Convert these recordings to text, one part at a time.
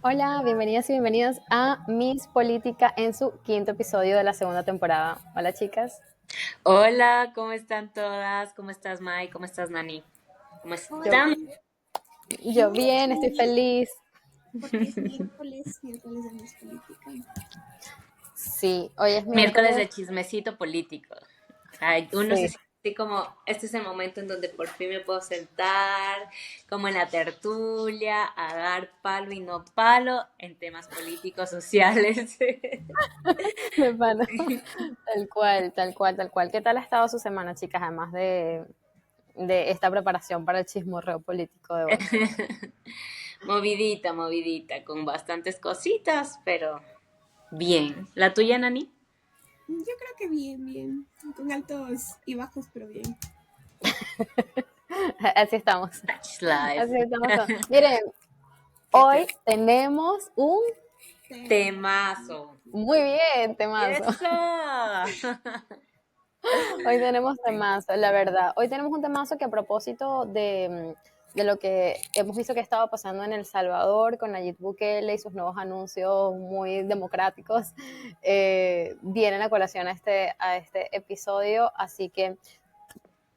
Hola, bienvenidas y bienvenidos a Miss Política en su quinto episodio de la segunda temporada. Hola, chicas. Hola, ¿cómo están todas? ¿Cómo estás, Mai? ¿Cómo estás, Nani? ¿Cómo Yo, están? yo Muy bien, estoy feliz feliz. porque es miércoles de mis política. Sí, hoy es Miércoles miércoles. de chismecito político. O sea, uno se Sí, siente así como, este es el momento en donde por fin me puedo sentar, como en la tertulia, a dar palo y no palo en temas políticos, sociales. de pana. Tal cual, tal cual, tal cual. ¿Qué tal ha estado su semana, chicas? Además de esta preparación para el chismorreo político de hoy. Movidita, movidita, con bastantes cositas, pero bien. ¿La tuya, Nani? Yo creo que bien, bien. Con altos y bajos, pero bien. Así estamos. Touch Life. Así estamos todos. Miren, hoy tenemos un Temazo. muy bien temazo. Eso. Hoy tenemos temazo, la verdad. Hoy tenemos un temazo que a propósito de lo que hemos visto que estaba pasando en El Salvador con Nayib Bukele y sus nuevos anuncios muy democráticos, viene a colación a este episodio. Así que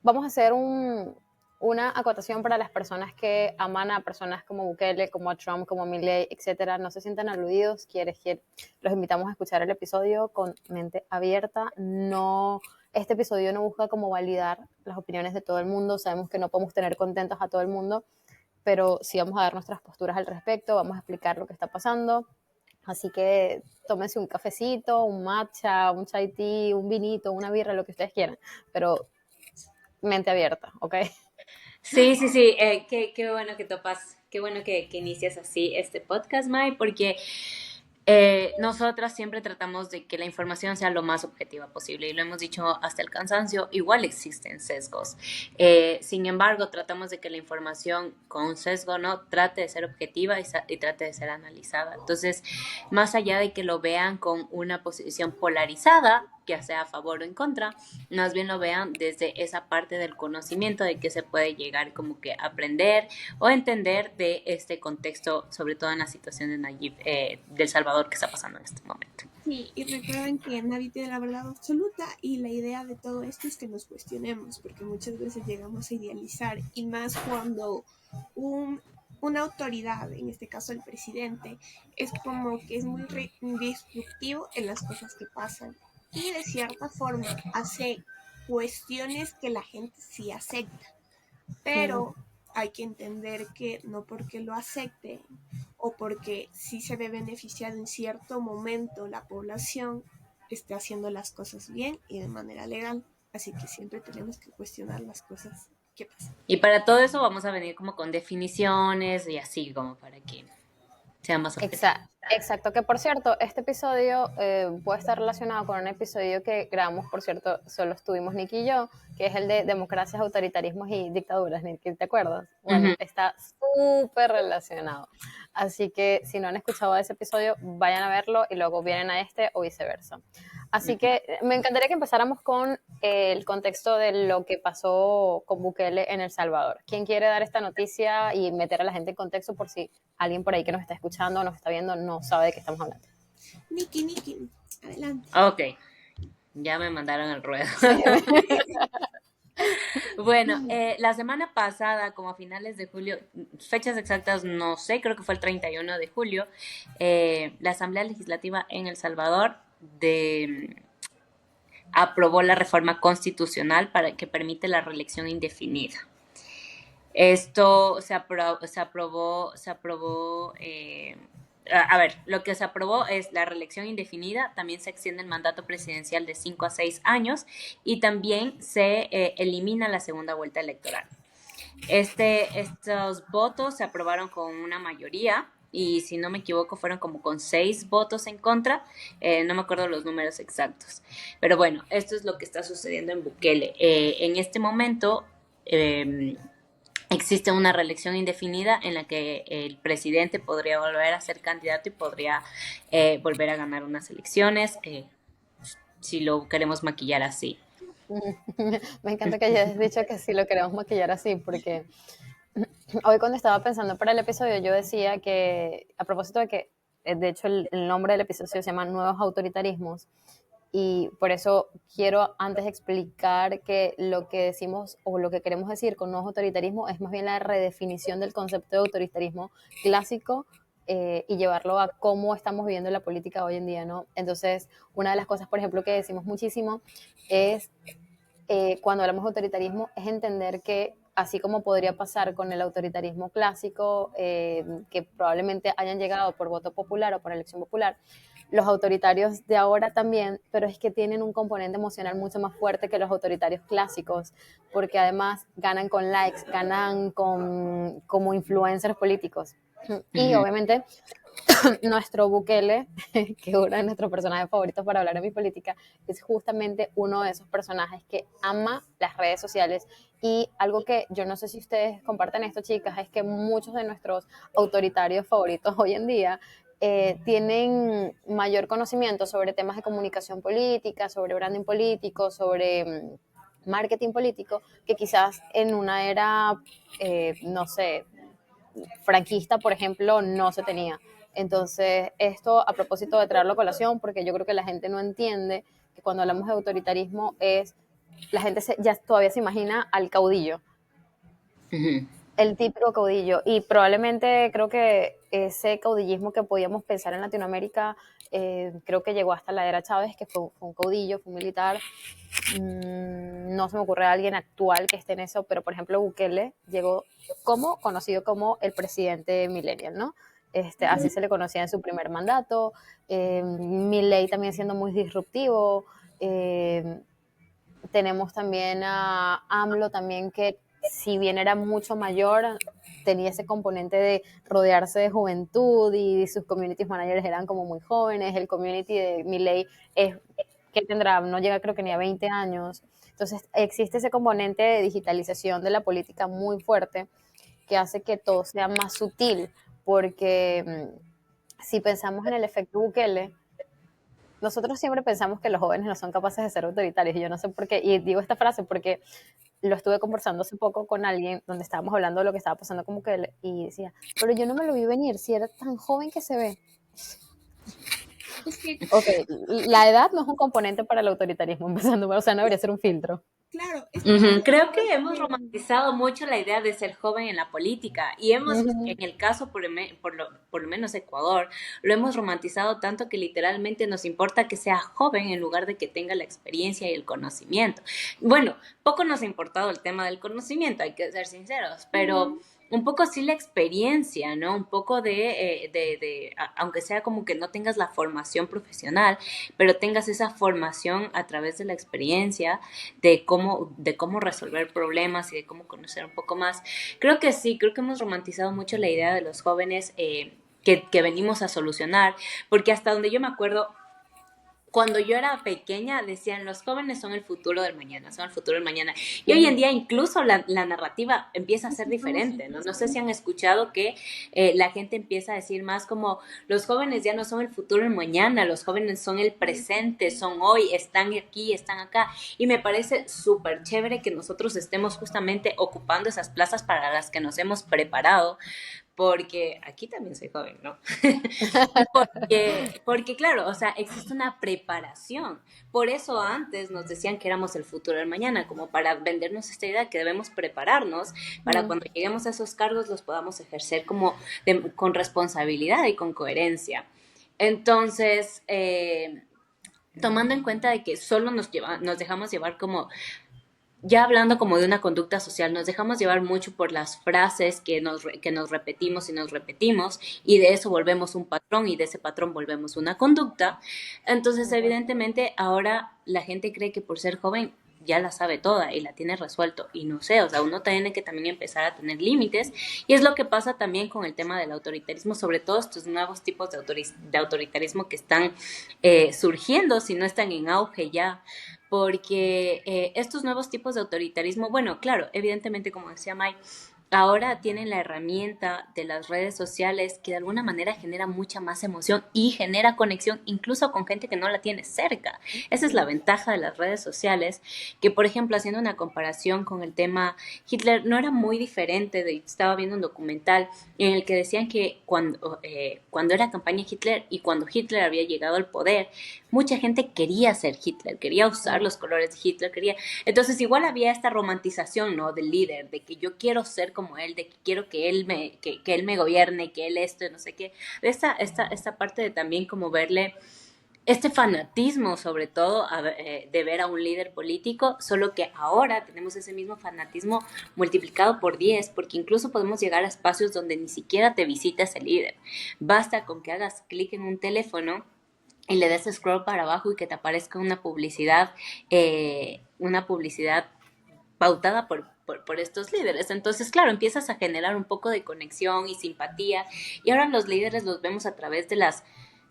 vamos a hacer una acotación para las personas que aman a personas como Bukele, como a Trump, como Milley, etcétera. No se sientan aludidos. Los invitamos a escuchar el episodio con mente abierta. No, este episodio no busca como validar las opiniones de todo el mundo. Sabemos que no podemos tener contentos a todo el mundo, pero sí vamos a dar nuestras posturas al respecto. Vamos a explicar lo que está pasando. Así que tómense un cafecito, un matcha, un chai tea, un vinito, una birra, lo que ustedes quieran, pero mente abierta, ¿ok? Sí, sí, sí, qué bueno que topas, qué bueno que inicias así este podcast, Mai, porque nosotras siempre tratamos de que la información sea lo más objetiva posible y lo hemos dicho hasta el cansancio, igual existen sesgos. Sin embargo, tratamos de que la información con sesgo no trate de ser objetiva y trate de ser analizada. Entonces, más allá de que lo vean con una posición polarizada, ya sea a favor o en contra, más bien lo vean desde esa parte del conocimiento de que se puede llegar como que a aprender o entender de este contexto, sobre todo en la situación de Nayib, del Salvador que está pasando en este momento. Sí, y recuerden que nadie tiene la verdad absoluta y la idea de todo esto es que nos cuestionemos, porque muchas veces llegamos a idealizar y más cuando un, una autoridad, en este caso el presidente, es como que es muy destructivo en las cosas que pasan y de cierta forma hace cuestiones que la gente sí acepta. Pero hay que entender que no porque lo acepte o porque sí se ve beneficiado en cierto momento la población esté haciendo las cosas bien y de manera legal. Así que siempre tenemos que cuestionar las cosas que pasan. Y para todo eso vamos a venir como con definiciones y así como para que sea más objetivo. Exacto, que por cierto, este episodio puede estar relacionado con un episodio que grabamos, por cierto, solo estuvimos Nicky y yo, que es el de democracias, autoritarismos y dictaduras, Nicky, ¿te acuerdas? Bueno, Ujú. está súper relacionado. Así que si no han escuchado ese episodio, vayan a verlo y luego vienen a este o viceversa. Así que me encantaría que empezáramos con el contexto de lo que pasó con Bukele en El Salvador. ¿Quién quiere dar esta noticia y meter a la gente en contexto por si alguien por ahí que nos está escuchando o nos está viendo no sabe de qué estamos hablando? Niki, adelante. Ok, ya me mandaron el ruedo. Sí. Bueno, la semana pasada, como a finales de julio, fechas exactas no sé, creo que fue el 31 de julio, la Asamblea Legislativa en El Salvador aprobó la reforma constitucional para que permite la reelección indefinida. Esto se aprobó a ver, lo que se aprobó es la reelección indefinida, también se extiende el mandato presidencial de 5 a 6 años y también se elimina la segunda vuelta electoral. Estos votos se aprobaron con una mayoría y si no me equivoco fueron como con 6 votos en contra, no me acuerdo los números exactos, pero bueno, esto es lo que está sucediendo en Bukele. En este momento existe una reelección indefinida en la que el presidente podría volver a ser candidato y podría volver a ganar unas elecciones, si lo queremos maquillar así. Me encanta que hayas dicho que sí lo queremos maquillar así, porque Hoy cuando estaba pensando para el episodio, yo decía que, a propósito de que, de hecho, el nombre del episodio se llama Nuevos Autoritarismos, y por eso quiero antes explicar que lo que decimos o lo que queremos decir con nuevos autoritarismos es más bien la redefinición del concepto de autoritarismo clásico, y llevarlo a cómo estamos viviendo la política hoy en día, ¿no? Entonces, una de las cosas, por ejemplo, que decimos muchísimo es, cuando hablamos de autoritarismo, es entender que así como podría pasar con el autoritarismo clásico, que probablemente hayan llegado por voto popular o por elección popular, los autoritarios de ahora también, pero es que tienen un componente emocional mucho más fuerte que los autoritarios clásicos, porque además ganan con likes, ganan como influencers políticos. Y Ujú. obviamente nuestro Bukele, que es uno de nuestros personajes favoritos para hablar de mi política, es justamente uno de esos personajes que ama las redes sociales. Y algo que yo no sé si ustedes comparten esto, chicas, es que muchos de nuestros autoritarios favoritos hoy en día tienen mayor conocimiento sobre temas de comunicación política, sobre branding político, sobre marketing político, que quizás en una era, no sé, franquista, por ejemplo, no se tenía. Entonces, esto a propósito de traerlo a colación, porque yo creo que la gente no entiende que cuando hablamos de autoritarismo es, la gente ya todavía se imagina al caudillo, Ujú. el típico caudillo, y probablemente creo que ese caudillismo que podíamos pensar en Latinoamérica, creo que llegó hasta la era Chávez, que fue un caudillo, fue un militar. No se me ocurre a alguien actual que esté en eso, pero por ejemplo Bukele llegó como conocido como el presidente millennial, ¿no? Así se le conocía en su primer mandato. Milei también siendo muy disruptivo. Tenemos también a AMLO también, que si bien era mucho mayor, tenía ese componente de rodearse de juventud, y sus community managers eran como muy jóvenes. El community de Milei es, que tendrá, no llega creo que ni a 20 años. Entonces existe ese componente de digitalización de la política muy fuerte, que hace que todo sea más sutil, porque si pensamos en el efecto Bukele, nosotros siempre pensamos que los jóvenes no son capaces de ser autoritarios, y yo no sé por qué, y digo esta frase porque lo estuve conversando hace poco con alguien, donde estábamos hablando de lo que estaba pasando con Bukele, y decía, pero yo no me lo vi venir, si era tan joven que se ve. Es que, Ok, la edad no es un componente para el autoritarismo, empezando, o sea, no debería ser un filtro. claro, es que Ujú. Creo creo que hemos que romantizado mucho la idea de ser joven en la política y hemos, Ujú. en el caso por lo menos Ecuador, lo hemos romantizado tanto que literalmente nos importa que sea joven en lugar de que tenga la experiencia y el conocimiento. Bueno, poco nos ha importado el tema del conocimiento, hay que ser sinceros, pero ujú, un poco sí la experiencia, ¿no? Un poco aunque sea como que no tengas la formación profesional, pero tengas esa formación a través de la experiencia de cómo resolver problemas y de cómo conocer un poco más. Creo que sí, creo que hemos romantizado mucho la idea de los jóvenes que venimos a solucionar, porque hasta donde yo me acuerdo, cuando yo era pequeña decían los jóvenes son el futuro del mañana, son el futuro del mañana. Y hoy en día incluso la narrativa empieza a ser diferente, ¿no? No sé si han escuchado que la gente empieza a decir más como los jóvenes ya no son el futuro del mañana, los jóvenes son el presente, son hoy, están aquí, están acá. Y me parece súper chévere que nosotros estemos justamente ocupando esas plazas para las que nos hemos preparado, porque aquí también soy joven, ¿no? Porque claro, o sea, existe una preparación. Por eso antes nos decían que éramos el futuro del mañana, como para vendernos esta idea que debemos prepararnos para cuando lleguemos a esos cargos los podamos ejercer como con responsabilidad y con coherencia. Entonces, tomando en cuenta de que solo nos dejamos llevar como ya hablando como de una conducta social, nos dejamos llevar mucho por las frases que nos repetimos y nos repetimos, y de eso volvemos un patrón y de ese patrón volvemos una conducta. Entonces, evidentemente, ahora la gente cree que por ser joven ya la sabe toda y la tiene resuelto, y no sé, o sea, uno tiene que también empezar a tener límites, y es lo que pasa también con el tema del autoritarismo, sobre todo estos nuevos tipos de autoritarismo que están surgiendo, si no están en auge ya, porque estos nuevos tipos de autoritarismo, bueno, claro, evidentemente, como decía Mai, ahora tienen la herramienta de las redes sociales que de alguna manera genera mucha más emoción y genera conexión incluso con gente que no la tiene cerca. Esa es la ventaja de las redes sociales, que por ejemplo, haciendo una comparación con el tema Hitler, no era muy diferente. Estaba viendo un documental en el que decían que cuando era campaña Hitler y cuando Hitler había llegado al poder, mucha gente quería ser Hitler, quería usar los colores de Hitler, quería... Entonces igual había esta romantización, ¿no? Del líder, de que yo quiero ser como él, de que quiero que él me gobierne, que él esto, no sé qué. Esta parte de también como verle este fanatismo, sobre todo, de ver a un líder político, solo que ahora tenemos ese mismo fanatismo multiplicado por 10, porque incluso podemos llegar a espacios donde ni siquiera te visita ese líder. Basta con que hagas clic en un teléfono y le des scroll para abajo y que te aparezca una publicidad pautada por estos líderes. Entonces, claro, empiezas a generar un poco de conexión y simpatía, y ahora los líderes los vemos a través de las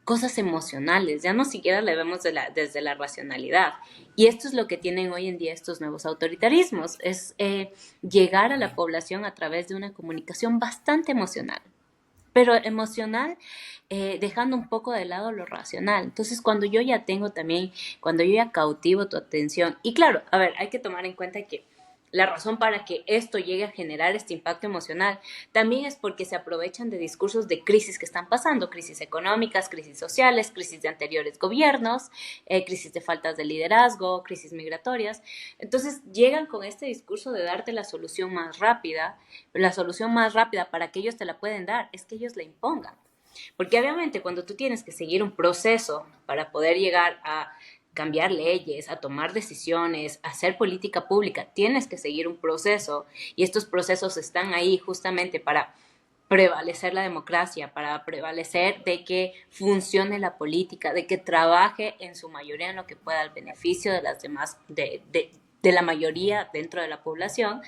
cosas emocionales, ya no siquiera le vemos desde la racionalidad. Y esto es lo que tienen hoy en día estos nuevos autoritarismos, es llegar a la población a través de una comunicación bastante emocional, pero emocional, dejando un poco de lado lo racional. Entonces, cuando yo ya cautivo tu atención, y claro, a ver, hay que tomar en cuenta que la razón para que esto llegue a generar este impacto emocional también es porque se aprovechan de discursos de crisis que están pasando, crisis económicas, crisis sociales, crisis de anteriores gobiernos, crisis de faltas de liderazgo, crisis migratorias. Entonces llegan con este discurso de darte la solución más rápida para que ellos te la pueden dar, es que ellos la impongan. Porque obviamente cuando tú tienes que seguir un proceso para poder llegar a cambiar leyes, a tomar decisiones, a hacer política pública, tienes que seguir un proceso, y estos procesos están ahí justamente para prevalecer la democracia, para prevalecer de que funcione la política, de que trabaje en su mayoría en lo que pueda al beneficio de las demás, de la mayoría dentro de la población.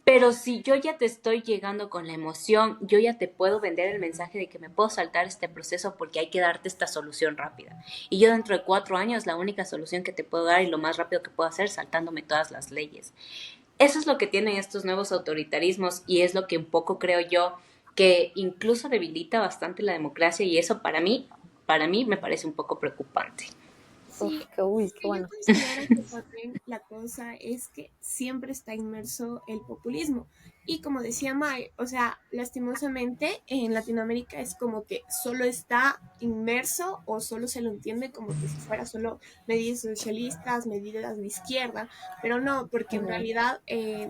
Pero si yo ya te estoy llegando con la emoción, yo ya te puedo vender el mensaje de que me puedo saltar este proceso porque hay que darte esta solución rápida. Y yo dentro de 4 años la única solución que te puedo dar y lo más rápido que puedo hacer saltándome todas las leyes. Eso es lo que tienen estos nuevos autoritarismos, y es lo que un poco creo yo que incluso debilita bastante la democracia, y eso para mí me parece un poco preocupante. Sí, Uy, es qué que yo bueno. considero que también la cosa es que siempre está inmerso el populismo. Y como decía Mai, o sea, lastimosamente en Latinoamérica es como que solo está inmerso o solo se lo entiende como que si fuera solo medidas socialistas, medidas de izquierda, pero no, porque en Ujú. realidad,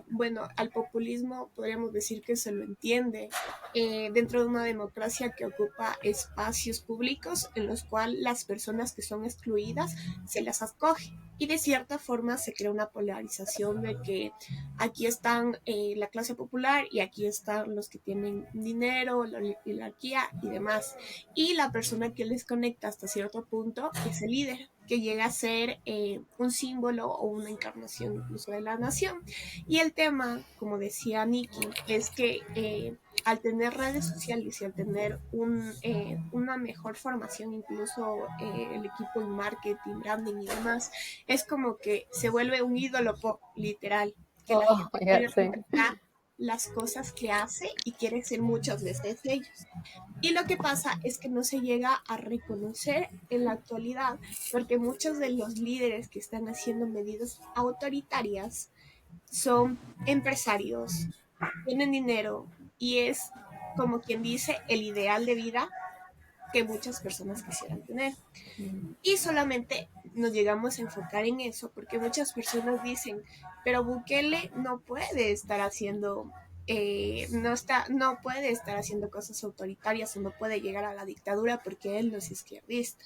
bueno, al populismo podríamos decir que se lo entiende dentro de una democracia que ocupa espacios públicos en los cuales las personas que son excluidas se las acoge. Y de cierta forma se crea una polarización de que aquí están la clase popular y aquí están los que tienen dinero, la oligarquía y demás. Y la persona que les conecta hasta cierto punto es el líder, que llega a ser un símbolo o una encarnación incluso de la nación. Y el tema, como decía Nikki, es que al tener redes sociales y al tener una mejor formación, incluso el equipo en marketing, branding y demás, es como que se vuelve un ídolo pop, literal, que la Oh, gente ya, quiere sí. replicar las cosas que hace y quiere ser muchas veces ellos. Y lo que pasa es que no se llega a reconocer en la actualidad, porque muchos de los líderes que están haciendo medidas autoritarias son empresarios, tienen dinero y es como quien dice el ideal de vida que muchas personas quisieran tener. Y solamente nos llegamos a enfocar en eso porque muchas personas dicen, pero Bukele no puede estar haciendo, no puede estar haciendo cosas autoritarias o no puede llegar a la dictadura porque él no es izquierdista.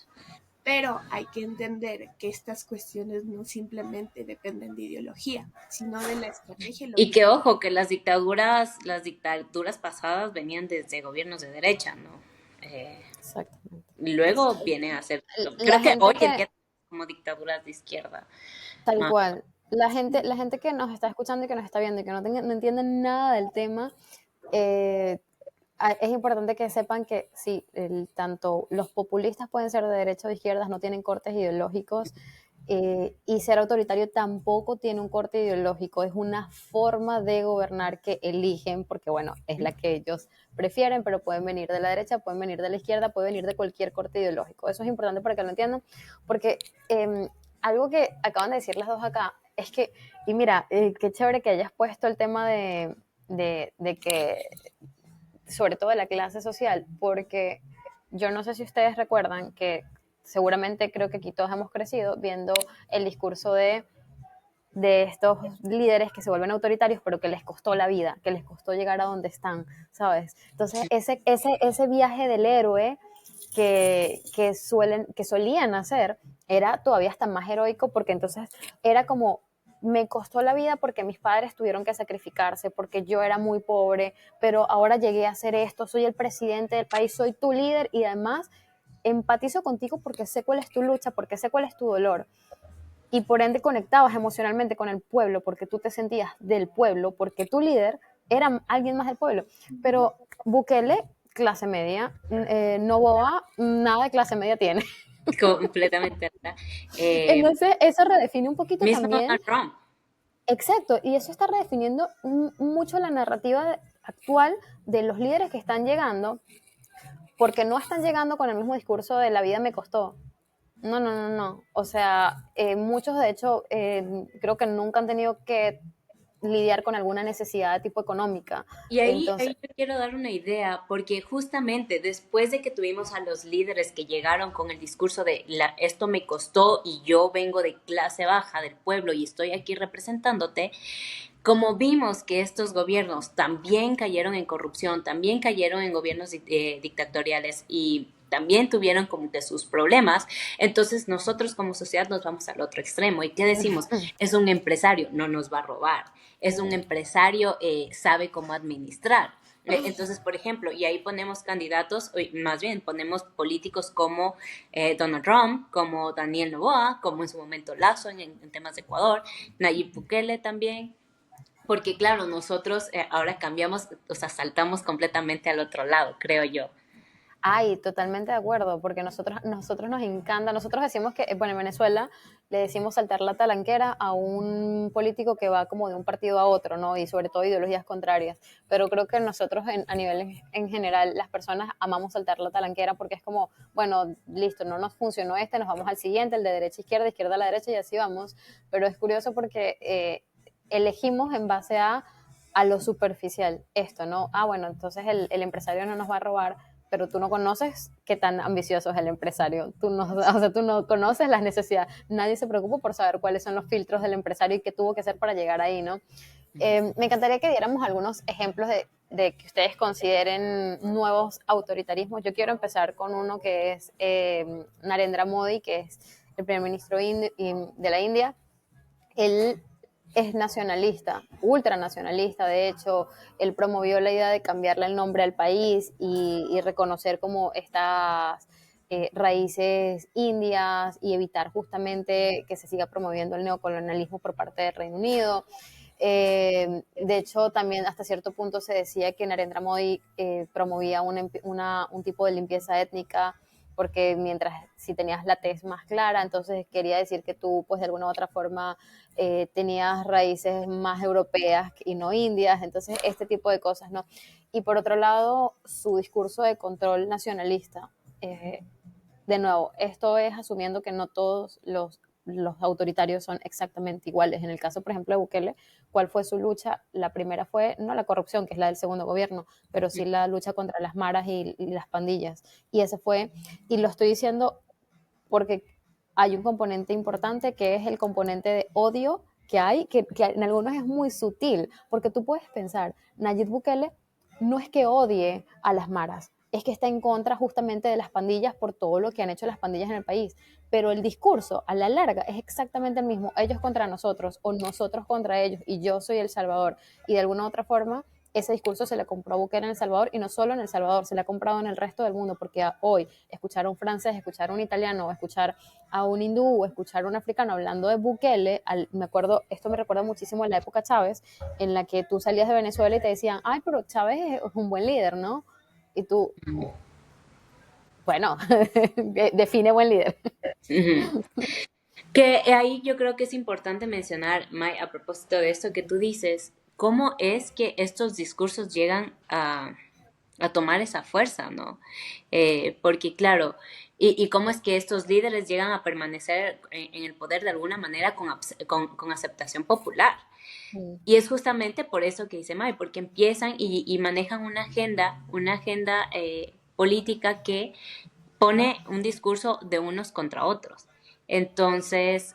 Pero hay que entender que estas cuestiones no simplemente dependen de ideología, sino de la estrategia y lo Y que... que ojo, que las dictaduras pasadas venían desde gobiernos de derecha, ¿no? Exactamente. Y luego vienen a ser, La creo que gente hoy en que, día como dictaduras de izquierda. tal Más. cual, la gente que nos está escuchando y que nos está viendo y que no entiende nada del tema, eh, es importante que sepan que sí, tanto los populistas pueden ser de derecha o de izquierdas, no tienen cortes ideológicos. Y ser autoritario tampoco tiene un corte ideológico, es una forma de gobernar que eligen, porque bueno, es la que ellos prefieren, pero pueden venir de la derecha, pueden venir de la izquierda, pueden venir de cualquier corte ideológico. Eso es importante para que lo entiendan, porque algo que acaban de decir las dos acá es que, y mira, qué chévere que hayas puesto el tema de que, sobre todo de la clase social, porque yo no sé si ustedes recuerdan que seguramente creo que aquí todos hemos crecido viendo el discurso de estos líderes que se vuelven autoritarios, pero que les costó la vida, que les costó llegar a donde están, ¿sabes? Entonces, ese viaje del héroe que solían hacer era todavía hasta más heroico, porque entonces era como, me costó la vida porque mis padres tuvieron que sacrificarse, porque yo era muy pobre, pero ahora llegué a hacer esto, soy el presidente del país, soy tu líder y además empatizo contigo porque sé cuál es tu lucha, porque sé cuál es tu dolor y por ende conectabas emocionalmente con el pueblo porque tú te sentías del pueblo, porque tu líder era alguien más del pueblo. Pero Bukele, clase media, Novoa, nada de clase media tiene. Completamente, ¿verdad? Entonces, eso redefine un poquito Mismo también, Donald Trump. exacto, y eso está redefiniendo mucho la narrativa actual de los líderes que están llegando, porque no están llegando con el mismo discurso de la vida me costó. No, no, no, no. O sea, muchos de hecho creo que nunca han tenido que lidiar con alguna necesidad de tipo económica. Y Entonces, ahí yo quiero dar una idea, porque justamente después de que tuvimos a los líderes que llegaron con el discurso de esto me costó y yo vengo de clase baja del pueblo y estoy aquí representándote, como vimos que estos gobiernos también cayeron en corrupción, también cayeron en gobiernos dictatoriales y también tuvieron como que sus problemas, entonces nosotros como sociedad nos vamos al otro extremo. ¿Y qué decimos? Es un empresario, no nos va a robar. Es un empresario, sabe cómo administrar. Entonces, por ejemplo, y ahí ponemos candidatos, más bien ponemos políticos como Donald Trump, como Daniel Noboa, como en su momento Lazo en temas de Ecuador, Nayib Bukele también, porque claro, nosotros ahora cambiamos, o sea, saltamos completamente al otro lado, creo yo. ay, totalmente de acuerdo, porque nosotros nos encanta, nosotros decimos que, bueno, en Venezuela le decimos saltar la talanquera a un político que va como de un partido a otro, ¿no? Y sobre todo ideologías contrarias. Pero creo que nosotros a nivel en general, las personas amamos saltar la talanquera porque es como, bueno, listo, no nos funcionó este, nos vamos al siguiente, el de derecha a izquierda, izquierda a la derecha y así vamos. Pero es curioso porque elegimos en base a lo superficial esto, ¿no? Ah, bueno, entonces el empresario no nos va a robar, pero tú no conoces qué tan ambicioso es el empresario. Tú no, o sea, tú no conoces las necesidades. Nadie se preocupa por saber cuáles son los filtros del empresario y qué tuvo que hacer para llegar ahí, ¿no? Me encantaría que diéramos algunos ejemplos de que ustedes consideren nuevos autoritarismos. Yo quiero empezar con uno que es Narendra Modi, que es el primer ministro de la India. Él es nacionalista, ultranacionalista, de hecho, él promovió la idea de cambiarle el nombre al país y reconocer como estas raíces indias y evitar justamente que se siga promoviendo el neocolonialismo por parte del Reino Unido. De hecho, también hasta cierto punto se decía que Narendra Modi promovía un tipo de limpieza étnica porque mientras si tenías la tez más clara, entonces quería decir que tú pues de alguna u otra forma tenías raíces más europeas y no indias, entonces este tipo de cosas, ¿no? Y por otro lado, su discurso de control nacionalista, de nuevo, esto es asumiendo que no todos los autoritarios son exactamente iguales. En el caso, por ejemplo, de Bukele, ¿cuál fue su lucha? La primera fue no la corrupción, que es la del segundo gobierno, pero sí la lucha contra las maras y las pandillas. Y ese fue, y lo estoy diciendo porque hay un componente importante que es el componente de odio que hay, que en algunos es muy sutil, porque tú puedes pensar, Nayib Bukele no es que odie a las maras, es que está en contra justamente de las pandillas por todo lo que han hecho las pandillas en el país, pero el discurso a la larga es exactamente el mismo, ellos contra nosotros o nosotros contra ellos y yo soy El Salvador y de alguna u otra forma ese discurso se le compró a Bukele en El Salvador y no solo en El Salvador, se le ha comprado en el resto del mundo porque hoy escuchar a un francés, escuchar a un italiano, o escuchar a un hindú o escuchar a un africano hablando de Bukele, me acuerdo, esto me recuerda muchísimo en la época Chávez, en la que tú salías de Venezuela y te decían, ay, pero Chávez es un buen líder, ¿no? Y tú, bueno, define buen líder. Ujú. Que ahí yo creo que es importante mencionar, Mai, a propósito de esto que tú dices, cómo es que estos discursos llegan a tomar esa fuerza, ¿no? Porque claro, y cómo es que estos líderes llegan a permanecer en el poder de alguna manera con aceptación popular. Mm. Y es justamente por eso que dice Mai, porque empiezan y manejan una agenda política que pone un discurso de unos contra otros. Entonces,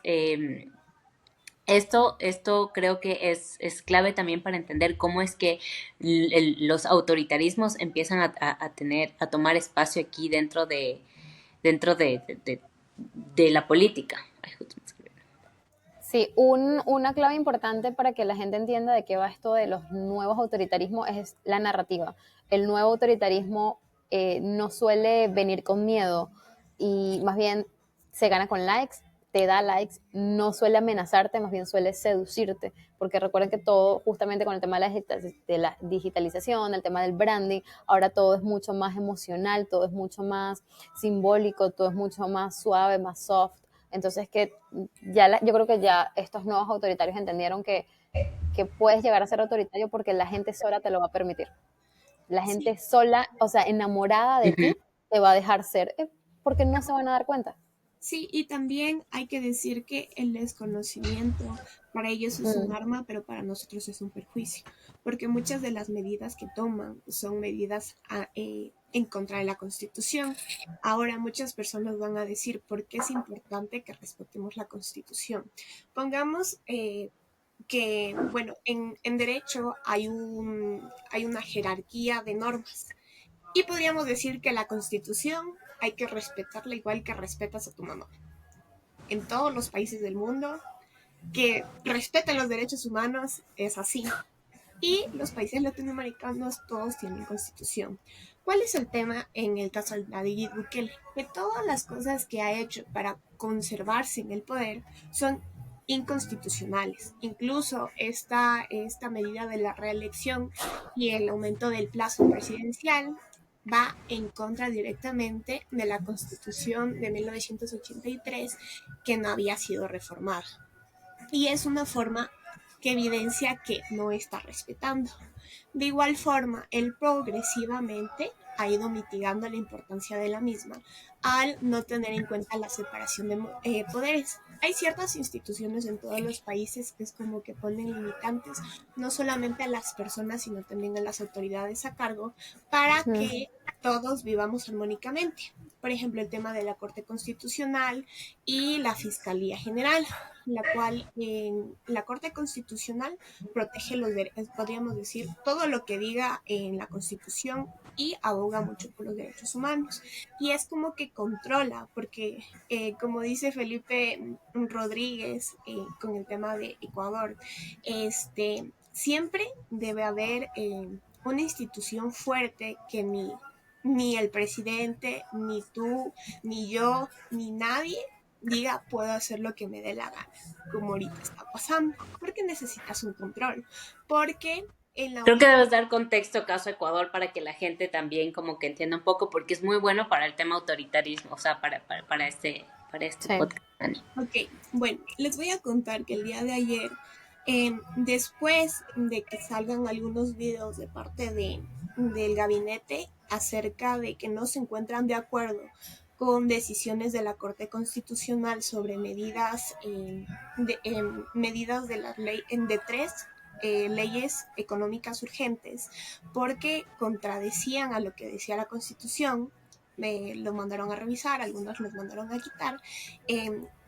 esto creo que es clave también para entender cómo es que los autoritarismos empiezan a tomar espacio aquí dentro de la política. Ay, justo me escribí. Sí, una clave importante para que la gente entienda de qué va esto de los nuevos autoritarismos es la narrativa. El nuevo autoritarismo no suele venir con miedo y más bien se gana con likes, te da likes, no suele amenazarte, más bien suele seducirte, porque recuerden que todo, justamente con el tema de la digitalización, el tema del branding, ahora todo es mucho más emocional, todo es mucho más simbólico, todo es mucho más suave, más soft. Entonces que yo creo que ya estos nuevos autoritarios entendieron que puedes llegar a ser autoritario porque la gente sola te lo va a permitir. La Sí, gente sola, o sea, enamorada de Ujú. ti, te va a dejar ser, porque no se van a dar cuenta. sí, y también hay que decir que el desconocimiento para ellos es un Mm, arma, pero para nosotros es un perjuicio, porque muchas de las medidas que toman son medidas en contra de la Constitución. Ahora muchas personas van a decir por qué es importante que respetemos la Constitución. Pongamos que, bueno, en derecho hay una jerarquía de normas. Y podríamos decir que la Constitución hay que respetarla igual que respetas a tu mamá. En todos los países del mundo que respetan los derechos humanos es así. Y los países latinoamericanos todos tienen constitución. ¿Cuál es el tema en el caso de Nayib Bukele? Que todas las cosas que ha hecho para conservarse en el poder son inconstitucionales. Incluso esta medida de la reelección y el aumento del plazo presidencial va en contra directamente de la Constitución de 1983 que no había sido reformada. Y es una forma que evidencia que no está respetando. De igual forma, él progresivamente ha ido mitigando la importancia de la misma al no tener en cuenta la separación de poderes. Hay ciertas instituciones en todos los países que es como que ponen limitantes no solamente a las personas, sino también a las autoridades a cargo para mm. que todos vivamos armónicamente. Por ejemplo, el tema de la Corte Constitucional y la Fiscalía General, la cual en la Corte Constitucional protege los derechos, podríamos decir, todo lo que diga en la Constitución y aboga mucho por los derechos humanos. Y es como que controla, porque como dice Felipe Rodríguez con el tema de Ecuador, siempre debe haber una institución fuerte que ni el presidente, ni tú, ni yo, ni nadie diga puedo hacer lo que me dé la gana, como ahorita está pasando, porque necesitas un control, porque en la Creo que última, debes dar contexto caso Ecuador para que la gente también como que entienda un poco, porque es muy bueno para el tema autoritarismo, o sea, para este Sí. podcast, Dani. ok, bueno, les voy a contar que el día de ayer, después de que salgan algunos videos de parte del gabinete acerca de que no se encuentran de acuerdo con decisiones de la Corte Constitucional sobre medidas de la ley de tres leyes económicas urgentes porque contradecían a lo que decía la Constitución, lo mandaron a revisar, algunos los mandaron a quitar.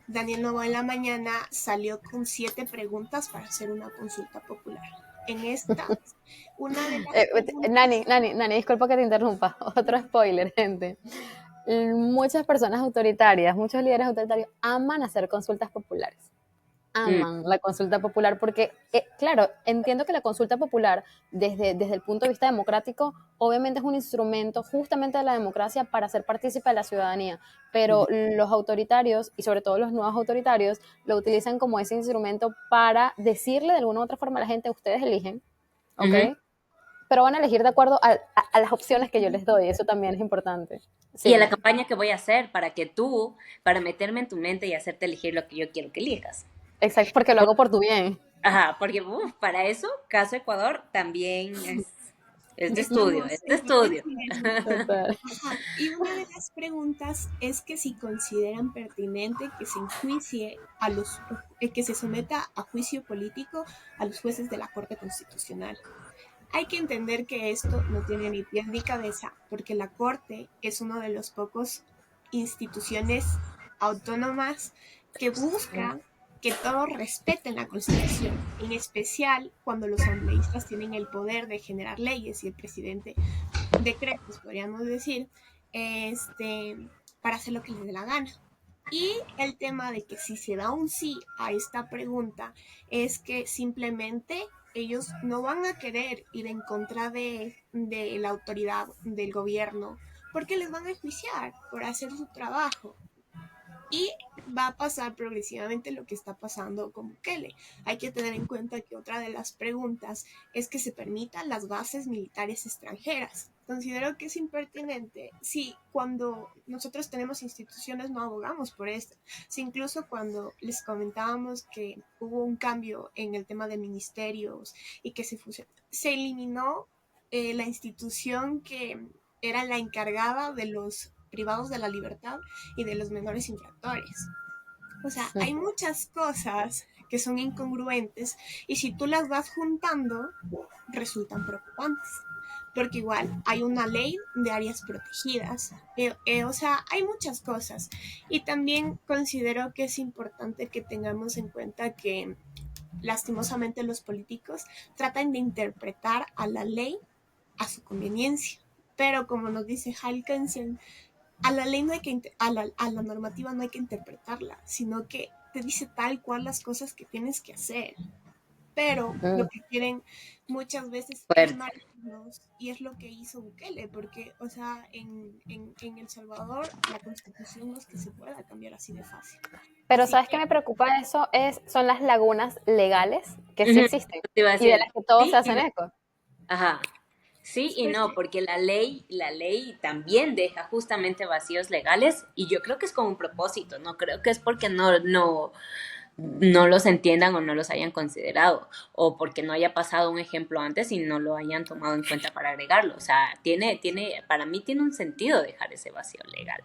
Daniel Novoa en la mañana salió con 7 preguntas para hacer una consulta popular. En esta, una de las Nani, preguntas, Nani, Nani, disculpa que te interrumpa. Otro spoiler, gente. Muchas personas autoritarias, muchos líderes autoritarios aman hacer consultas populares. Mm, Aman la consulta popular porque, claro, entiendo que la consulta popular, desde el punto de vista democrático, obviamente es un instrumento justamente de la democracia para hacer partícipe a la ciudadanía, pero ujú, los autoritarios, y sobre todo los nuevos autoritarios, lo utilizan como ese instrumento para decirle de alguna u otra forma a la gente, ustedes eligen, ¿ok? ujú. pero van a elegir de acuerdo a las opciones que yo les doy, eso también es importante. Y a Sí, la campaña que voy a hacer para meterme en tu mente y hacerte elegir lo que yo quiero que elijas. exacto, porque lo hago por tu bien. Ajá, porque para eso, Caso Ecuador también es de estudio, Estamos es de en estudio. potencia en eso. Total. Ajá. Y una de las preguntas es que si consideran pertinente que se enjuicie que se someta a juicio político a los jueces de la Corte Constitucional. Hay que entender que esto no tiene ni pies ni cabeza, porque la Corte es uno de los pocos instituciones autónomas que busca que todos respeten la Constitución, en especial cuando los asambleístas tienen el poder de generar leyes y el presidente decretos, podríamos decir, para hacer lo que les dé la gana. Y el tema de que si se da un sí a esta pregunta es que simplemente ellos no van a querer ir en contra de la autoridad del gobierno porque les van a enjuiciar por hacer su trabajo. Y va a pasar progresivamente lo que está pasando con Bukele. Hay que tener en cuenta que otra de las preguntas es que se permitan las bases militares extranjeras. Considero que es impertinente si cuando nosotros tenemos instituciones no abogamos por esto. Si incluso cuando les comentábamos que hubo un cambio en el tema de ministerios y que se eliminó la institución que era la encargada de los privados de la libertad y de los menores infractores. O sea, hay muchas cosas que son incongruentes y si tú las vas juntando, resultan preocupantes. Porque igual hay una ley de áreas protegidas. O sea, hay muchas cosas. Y también considero que es importante que tengamos en cuenta que lastimosamente los políticos tratan de interpretar a la ley a su conveniencia. Pero como nos dice Halkensen, a la ley no hay que, a la normativa no hay que interpretarla, sino que te dice tal cual las cosas que tienes que hacer. Pero lo que quieren muchas veces es Fuerte. marearnos y es lo que hizo Bukele, porque, o sea, en El Salvador la constitución no es que se pueda cambiar así de fácil. Pero Así ¿sabes qué que me preocupa de eso? Son las lagunas legales que sí Ujú, existen te iba a y de decir, las que todos se sí y hacen no. eco. Ajá. Sí y no, especie, porque la ley también deja justamente vacíos legales y yo creo que es con un propósito, no creo que es porque no los entiendan o no los hayan considerado, o porque no haya pasado un ejemplo antes y no lo hayan tomado en cuenta para agregarlo. O sea, para mí tiene un sentido dejar ese vacío legal.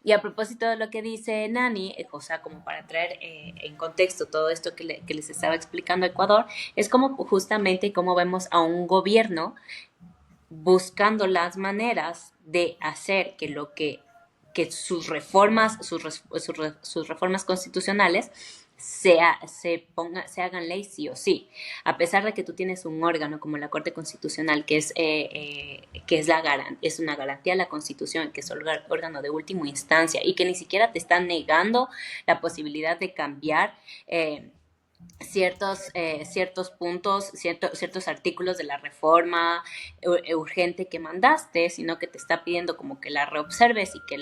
Y a propósito de lo que dice Nani, o sea, como para traer en contexto todo esto que les estaba explicando Ecuador, es como justamente cómo vemos a un gobierno buscando las maneras de hacer que sus reformas constitucionales se hagan ley sí o sí. A pesar de que tú tienes un órgano como la Corte Constitucional, es una garantía de la Constitución, que es órgano de última instancia y que ni siquiera te está negando la posibilidad de cambiar ciertos puntos, ciertos artículos de la reforma urgente que mandaste, sino que te está pidiendo como que la reobserves y que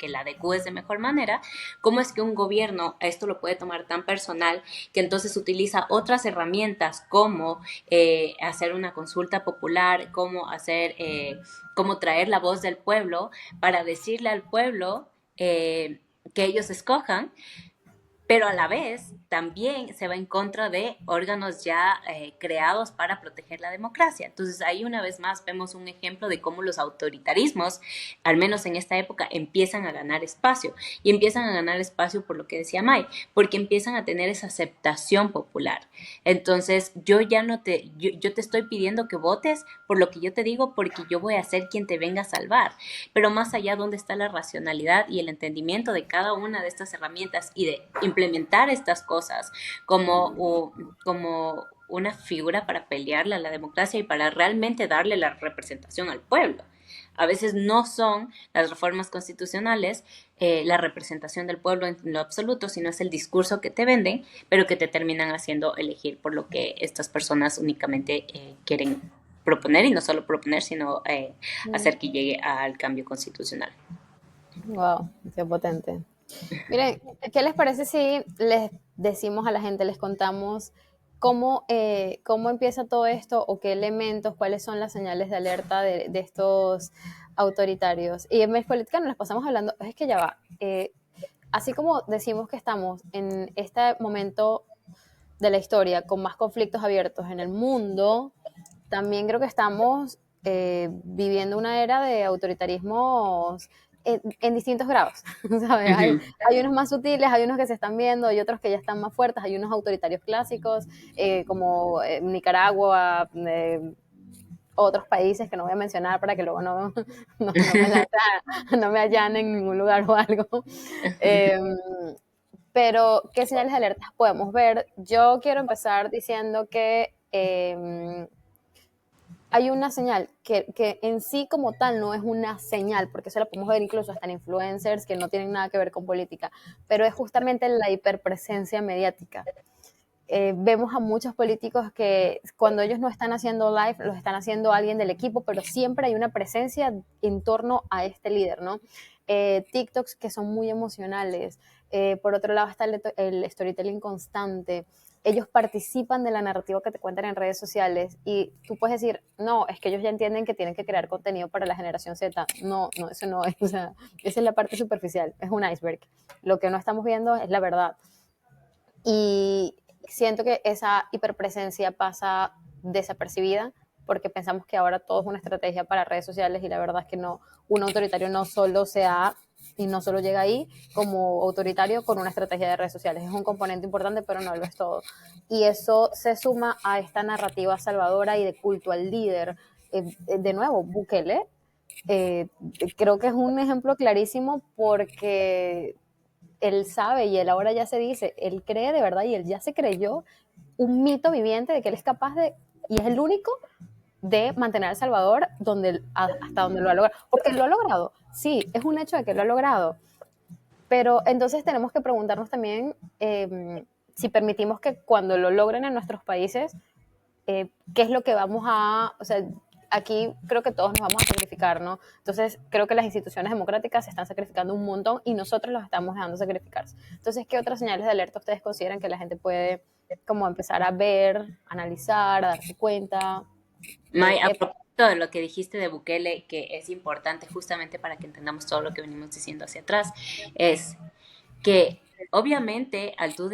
la adecúes de mejor manera. ¿Cómo es que un gobierno esto lo puede tomar tan personal que entonces utiliza otras herramientas como hacer una consulta popular, cómo traer la voz del pueblo para decirle al pueblo que ellos escojan, pero a la vez también se va en contra de órganos ya creados para proteger la democracia? Entonces ahí una vez más vemos un ejemplo de cómo los autoritarismos, al menos en esta época, empiezan a ganar espacio. Y empiezan a ganar espacio por lo que decía May, porque empiezan a tener esa aceptación popular. Entonces yo te estoy pidiendo que votes por lo que yo te digo, porque yo voy a ser quien te venga a salvar. Pero más allá, ¿dónde está la racionalidad y el entendimiento de cada una de estas herramientas y de implementar estas cosas como una figura para pelearle a la democracia y para realmente darle la representación al pueblo? A veces no son las reformas constitucionales la representación del pueblo en lo absoluto, sino es el discurso que te venden, pero que te terminan haciendo elegir por lo que estas personas únicamente quieren proponer, y no solo proponer, sino hacer que llegue al cambio constitucional. Wow, qué potente. Miren, ¿qué les parece si les decimos a la gente, les contamos cómo empieza todo esto o qué elementos, cuáles son las señales de alerta de estos autoritarios. Y en Mes Política nos las pasamos hablando, es que ya va, así como decimos que estamos en este momento de la historia con más conflictos abiertos en el mundo, también creo que estamos viviendo una era de autoritarismos en distintos grados, ¿sabes? Hay unos más sutiles, hay unos que se están viendo, hay otros que ya están más fuertes, hay unos autoritarios clásicos, como Nicaragua, otros países que no voy a mencionar para que luego no me allanen en ningún lugar o algo. Pero, ¿qué señales de alertas podemos ver? Yo quiero empezar diciendo que hay una señal que en sí como tal no es una señal, porque eso lo podemos ver incluso hasta en influencers que no tienen nada que ver con política, pero es justamente la hiperpresencia mediática. Vemos a muchos políticos que cuando ellos no están haciendo live, los están haciendo alguien del equipo, pero siempre hay una presencia en torno a este líder, ¿no? TikToks que son muy emocionales. Por otro lado está el storytelling constante. Ellos participan de la narrativa que te cuentan en redes sociales y tú puedes decir, no, es que ellos ya entienden que tienen que crear contenido para la generación Z. No, no, eso no es, o sea, esa es la parte superficial, es un iceberg. Lo que no estamos viendo es la verdad. Y siento que esa hiperpresencia pasa desapercibida porque pensamos que ahora todo es una estrategia para redes sociales y la verdad es que no, un autoritario no solo se da y no solo llega ahí como autoritario con una estrategia de redes sociales. Es un componente importante, pero no lo es todo. Y eso se suma a esta narrativa salvadora y de culto al líder. De nuevo, Bukele, eh, creo que es un ejemplo clarísimo porque él sabe y él ahora ya se dice, él cree de verdad y él ya se creyó un mito viviente de que él es capaz de, y es el único, de mantener a El Salvador hasta donde lo ha logrado. Porque lo ha logrado, sí, es un hecho de que lo ha logrado. Pero entonces tenemos que preguntarnos también si permitimos que cuando lo logren en nuestros países, qué es lo que vamos a, o sea, aquí creo que todos nos vamos a sacrificar, ¿no? Entonces creo que las instituciones democráticas se están sacrificando un montón y nosotros los estamos dejando sacrificarse. Entonces, ¿qué otras señales de alerta ustedes consideran que la gente puede como empezar a ver, analizar, a darse cuenta? May, a propósito de lo que dijiste de Bukele, que es importante justamente para que entendamos todo lo que venimos diciendo hacia atrás, es que obviamente al tú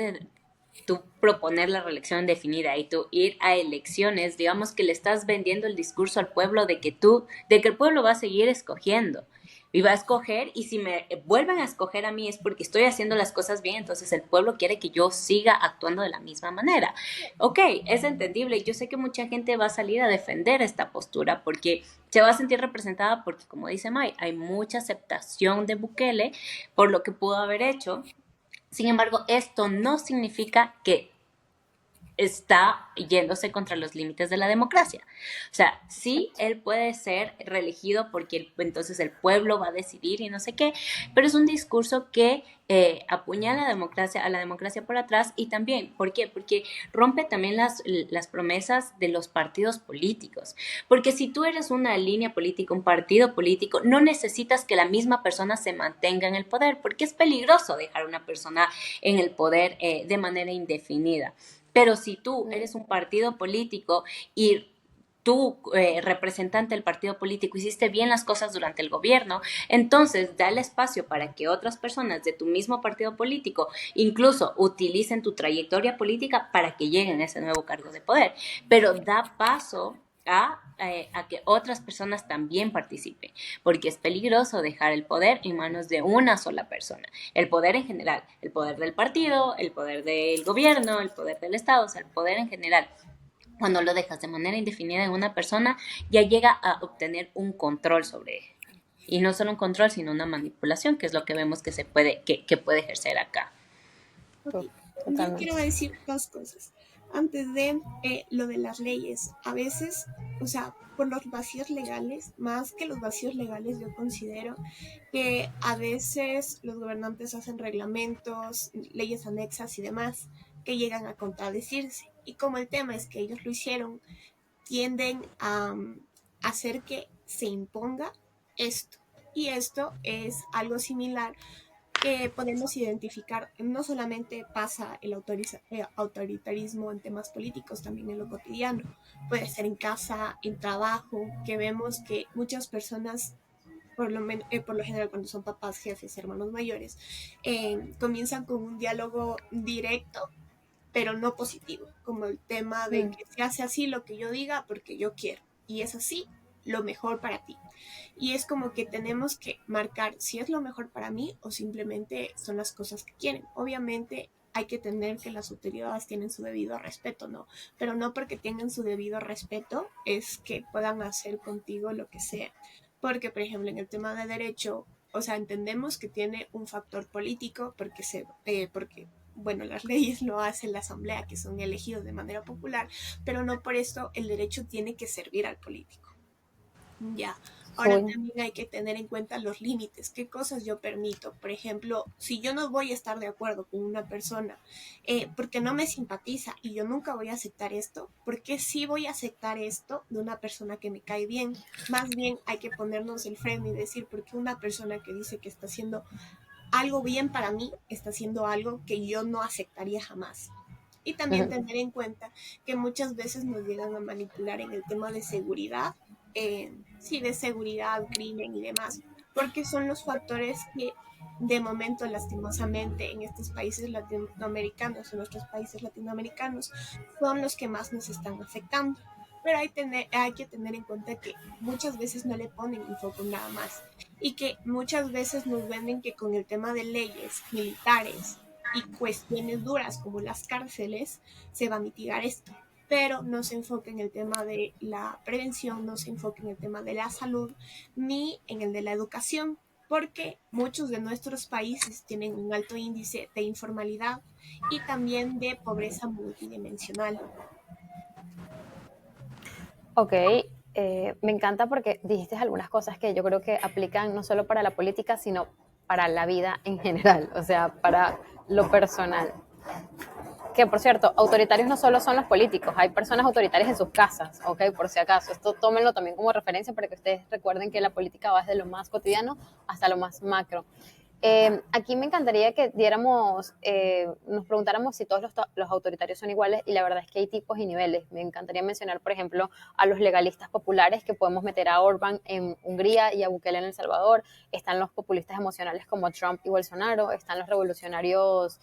proponer la reelección indefinida y tú ir a elecciones, digamos que le estás vendiendo el discurso al pueblo de que el pueblo va a seguir escogiendo. Y va a escoger, y si me vuelven a escoger a mí es porque estoy haciendo las cosas bien, entonces el pueblo quiere que yo siga actuando de la misma manera. Ok, es entendible. Yo sé que mucha gente va a salir a defender esta postura porque se va a sentir representada porque, como dice May, hay mucha aceptación de Bukele por lo que pudo haber hecho. Sin embargo, esto no significa que está yéndose contra los límites de la democracia. O sea, sí, él puede ser reelegido porque entonces el pueblo va a decidir y no sé qué, pero es un discurso que apuñala a la democracia por atrás y también, ¿por qué? Porque rompe también las promesas de los partidos políticos. Porque si tú eres una línea política, un partido político, no necesitas que la misma persona se mantenga en el poder, porque es peligroso dejar a una persona en el poder de manera indefinida. Pero si tú eres un partido político y tú, representante del partido político, hiciste bien las cosas durante el gobierno, entonces da el espacio para que otras personas de tu mismo partido político incluso utilicen tu trayectoria política para que lleguen a ese nuevo cargo de poder. Pero da paso a que otras personas también participen, porque es peligroso dejar el poder en manos de una sola persona. El poder en general, el poder del partido, el poder del gobierno, el poder del Estado, o sea, el poder en general. Cuando lo dejas de manera indefinida en una persona, ya llega a obtener un control sobre él. Y no solo un control, sino una manipulación, que es lo que vemos que que puede ejercer acá. Okay. Yo quiero decir dos cosas. Antes de lo de las leyes, a veces, o sea, por los vacíos legales, más que los vacíos legales, yo considero que a veces los gobernantes hacen reglamentos, leyes anexas y demás que llegan a contradecirse. Y como el tema es que ellos lo hicieron, tienden a hacer que se imponga esto. Y esto es algo similar que podemos identificar. No solamente pasa el autoritarismo en temas políticos, también en lo cotidiano. Puede ser en casa, en trabajo, que vemos que muchas personas, por lo general cuando son papás, jefes, hermanos mayores, comienzan con un diálogo directo, pero no positivo, como el tema de Mm. que se hace así lo que yo diga porque yo quiero, y es así lo mejor para ti. Y es como que tenemos que marcar si es lo mejor para mí o simplemente son las cosas que quieren. Obviamente hay que tener que las autoridades tienen su debido respeto, ¿no? Pero no porque tengan su debido respeto es que puedan hacer contigo lo que sea. Porque, por ejemplo, en el tema de derecho, o sea, entendemos que tiene un factor político porque bueno, las leyes lo hace la asamblea, que son elegidos de manera popular, pero no por esto el derecho tiene que servir al político. Ya, ahora Uy. también hay que tener en cuenta los límites, qué cosas yo permito. Por ejemplo, si yo no voy a estar de acuerdo con una persona porque no me simpatiza y yo nunca voy a aceptar esto, ¿por qué sí voy a aceptar esto de una persona que me cae bien? Más bien hay que ponernos el freno y decir, ¿por qué una persona que dice que está haciendo algo bien para mí está haciendo algo que yo no aceptaría jamás? Y también tener en cuenta que muchas veces nos llegan a manipular en el tema de seguridad, sí, de seguridad, crimen y demás, porque son los factores que de momento, lastimosamente, en estos países latinoamericanos, en nuestros países latinoamericanos, son los que más nos están afectando. Pero hay que tener en cuenta que muchas veces no le ponen enfoque nada más y que muchas veces nos venden que con el tema de leyes militares y cuestiones duras como las cárceles se va a mitigar esto, pero no se enfoca en el tema de la prevención, no se enfoca en el tema de la salud ni en el de la educación, porque muchos de nuestros países tienen un alto índice de informalidad y también de pobreza multidimensional. Ok, me encanta porque dijiste algunas cosas que yo creo que aplican no solo para la política, sino para la vida en general, o sea, para lo personal. Que por cierto, autoritarios no solo son los políticos, hay personas autoritarias en sus casas, ok, por si acaso. Esto tómenlo también como referencia para que ustedes recuerden que la política va desde lo más cotidiano hasta lo más macro. Aquí me encantaría que diéramos, nos preguntáramos si todos los autoritarios son iguales y la verdad es que hay tipos y niveles. Me encantaría mencionar, por ejemplo, a los legalistas populares que podemos meter a Orbán en Hungría y a Bukele en El Salvador. Están los populistas emocionales como Trump y Bolsonaro. Están los revolucionarios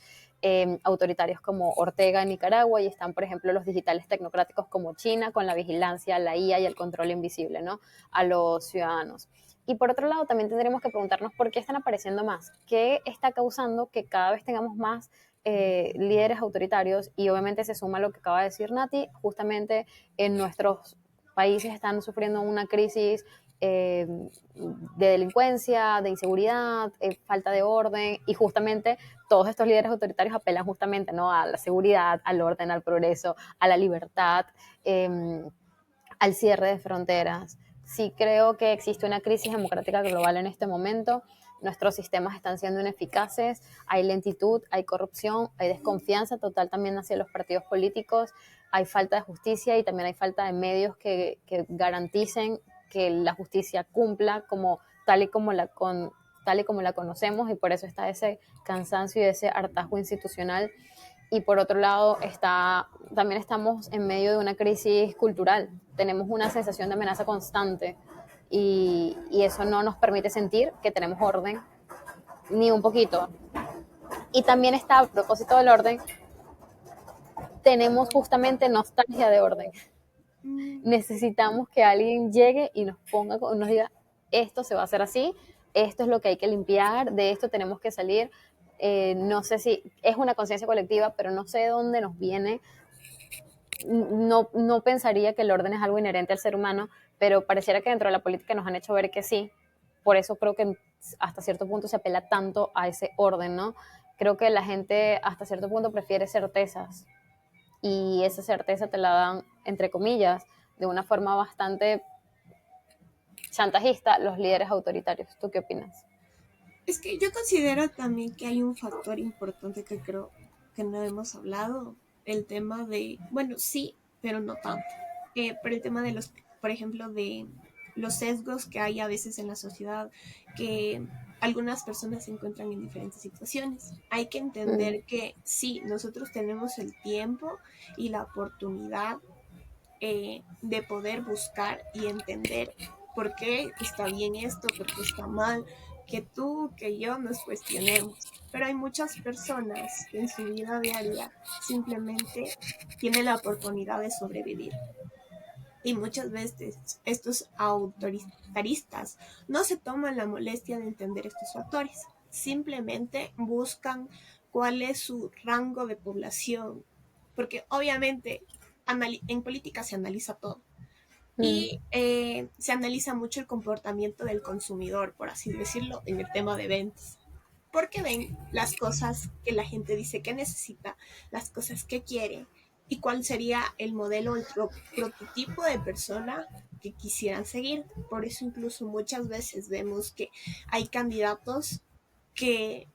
autoritarios como Ortega en Nicaragua y están, por ejemplo, los digitales tecnocráticos como China con la vigilancia, la IA y el control invisible, ¿no? A los ciudadanos. Y por otro lado, también tendremos que preguntarnos por qué están apareciendo más, qué está causando que cada vez tengamos más líderes autoritarios y obviamente se suma lo que acaba de decir Nati, justamente en nuestros países están sufriendo una crisis de delincuencia, de inseguridad, falta de orden y justamente todos estos líderes autoritarios apelan justamente ¿no? a la seguridad, al orden, al progreso, a la libertad, al cierre de fronteras. Sí creo que existe una crisis democrática global en este momento. Nuestros sistemas están siendo ineficaces, hay lentitud, hay corrupción, hay desconfianza total también hacia los partidos políticos, hay falta de justicia y también hay falta de medios que garanticen que la justicia cumpla como tal y como tal y como la conocemos y por eso está ese cansancio y ese hartazgo institucional y por otro lado también estamos en medio de una crisis cultural. Tenemos una sensación de amenaza constante y eso no nos permite sentir que tenemos orden ni un poquito. Y también está, a propósito del orden, tenemos justamente nostalgia de orden. Mm, Necesitamos que alguien llegue y nos ponga, nos diga, esto se va a hacer así, esto es lo que hay que limpiar, de esto tenemos que salir. No sé si es una conciencia colectiva, pero no sé de dónde nos viene. No pensaría que el orden es algo inherente al ser humano, pero pareciera que dentro de la política nos han hecho ver que sí. Por eso creo que hasta cierto punto se apela tanto a ese orden, ¿no? Creo que la gente hasta cierto punto prefiere certezas y esa certeza te la dan, entre comillas, de una forma bastante chantajista los líderes autoritarios. ¿Tú qué opinas? Es que yo considero también que hay un factor importante que creo que no hemos hablado, el tema de, bueno, sí, pero no tanto. Por el tema de los, por ejemplo, los sesgos que hay a veces en la sociedad, que algunas personas se encuentran en diferentes situaciones. Hay que entender que sí, nosotros tenemos el tiempo y la oportunidad de poder buscar y entender por qué está bien esto, por qué está mal, que tú, que yo nos cuestionemos. Pero hay muchas personas que en su vida diaria simplemente tienen la oportunidad de sobrevivir. Y muchas veces estos autoritaristas no se toman la molestia de entender estos factores. Simplemente buscan cuál es su rango de población. Porque obviamente en política se analiza todo. Y se analiza mucho el comportamiento del consumidor, por así decirlo, en el tema de ventas. Porque ven las cosas que la gente dice que necesita, las cosas que quiere y cuál sería el modelo, el prototipo de persona que quisieran seguir. Por eso incluso muchas veces vemos que hay candidatos que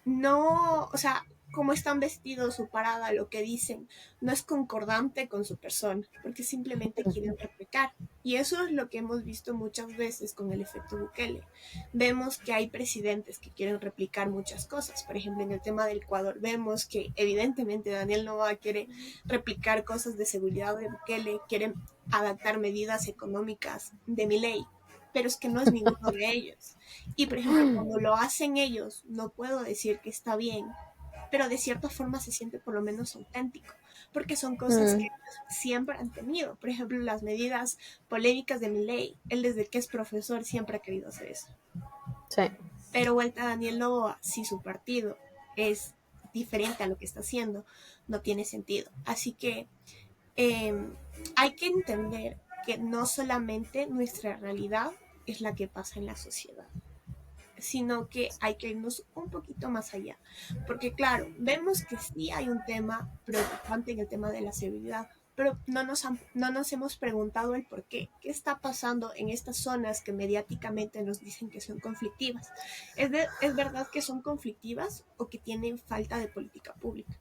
no, o sea, cómo están vestidos, su parada, lo que dicen, no es concordante con su persona, porque simplemente quieren replicar. Y eso es lo que hemos visto muchas veces con el efecto Bukele. Vemos que hay presidentes que quieren replicar muchas cosas. Por ejemplo, en el tema del Ecuador, vemos que evidentemente Daniel Noboa quiere replicar cosas de seguridad de Bukele, quiere adaptar medidas económicas de Milei, pero es que no es ninguno de ellos. Y por ejemplo, cuando lo hacen ellos, no puedo decir que está bien, pero de cierta forma se siente por lo menos auténtico, porque son cosas que siempre han tenido. Por ejemplo, las medidas polémicas de Milei, él desde que es profesor siempre ha querido hacer eso. Sí. Pero vuelta a Daniel Noboa, si su partido es diferente a lo que está haciendo, no tiene sentido. Así que hay que entender que no solamente nuestra realidad es la que pasa en la sociedad, sino que hay que irnos un poquito más allá. Porque claro, vemos que sí hay un tema preocupante en el tema de la seguridad, pero no nos hemos preguntado el por qué. ¿Qué está pasando en estas zonas que mediáticamente nos dicen que son conflictivas? ¿Es verdad que son conflictivas o que tienen falta de política pública?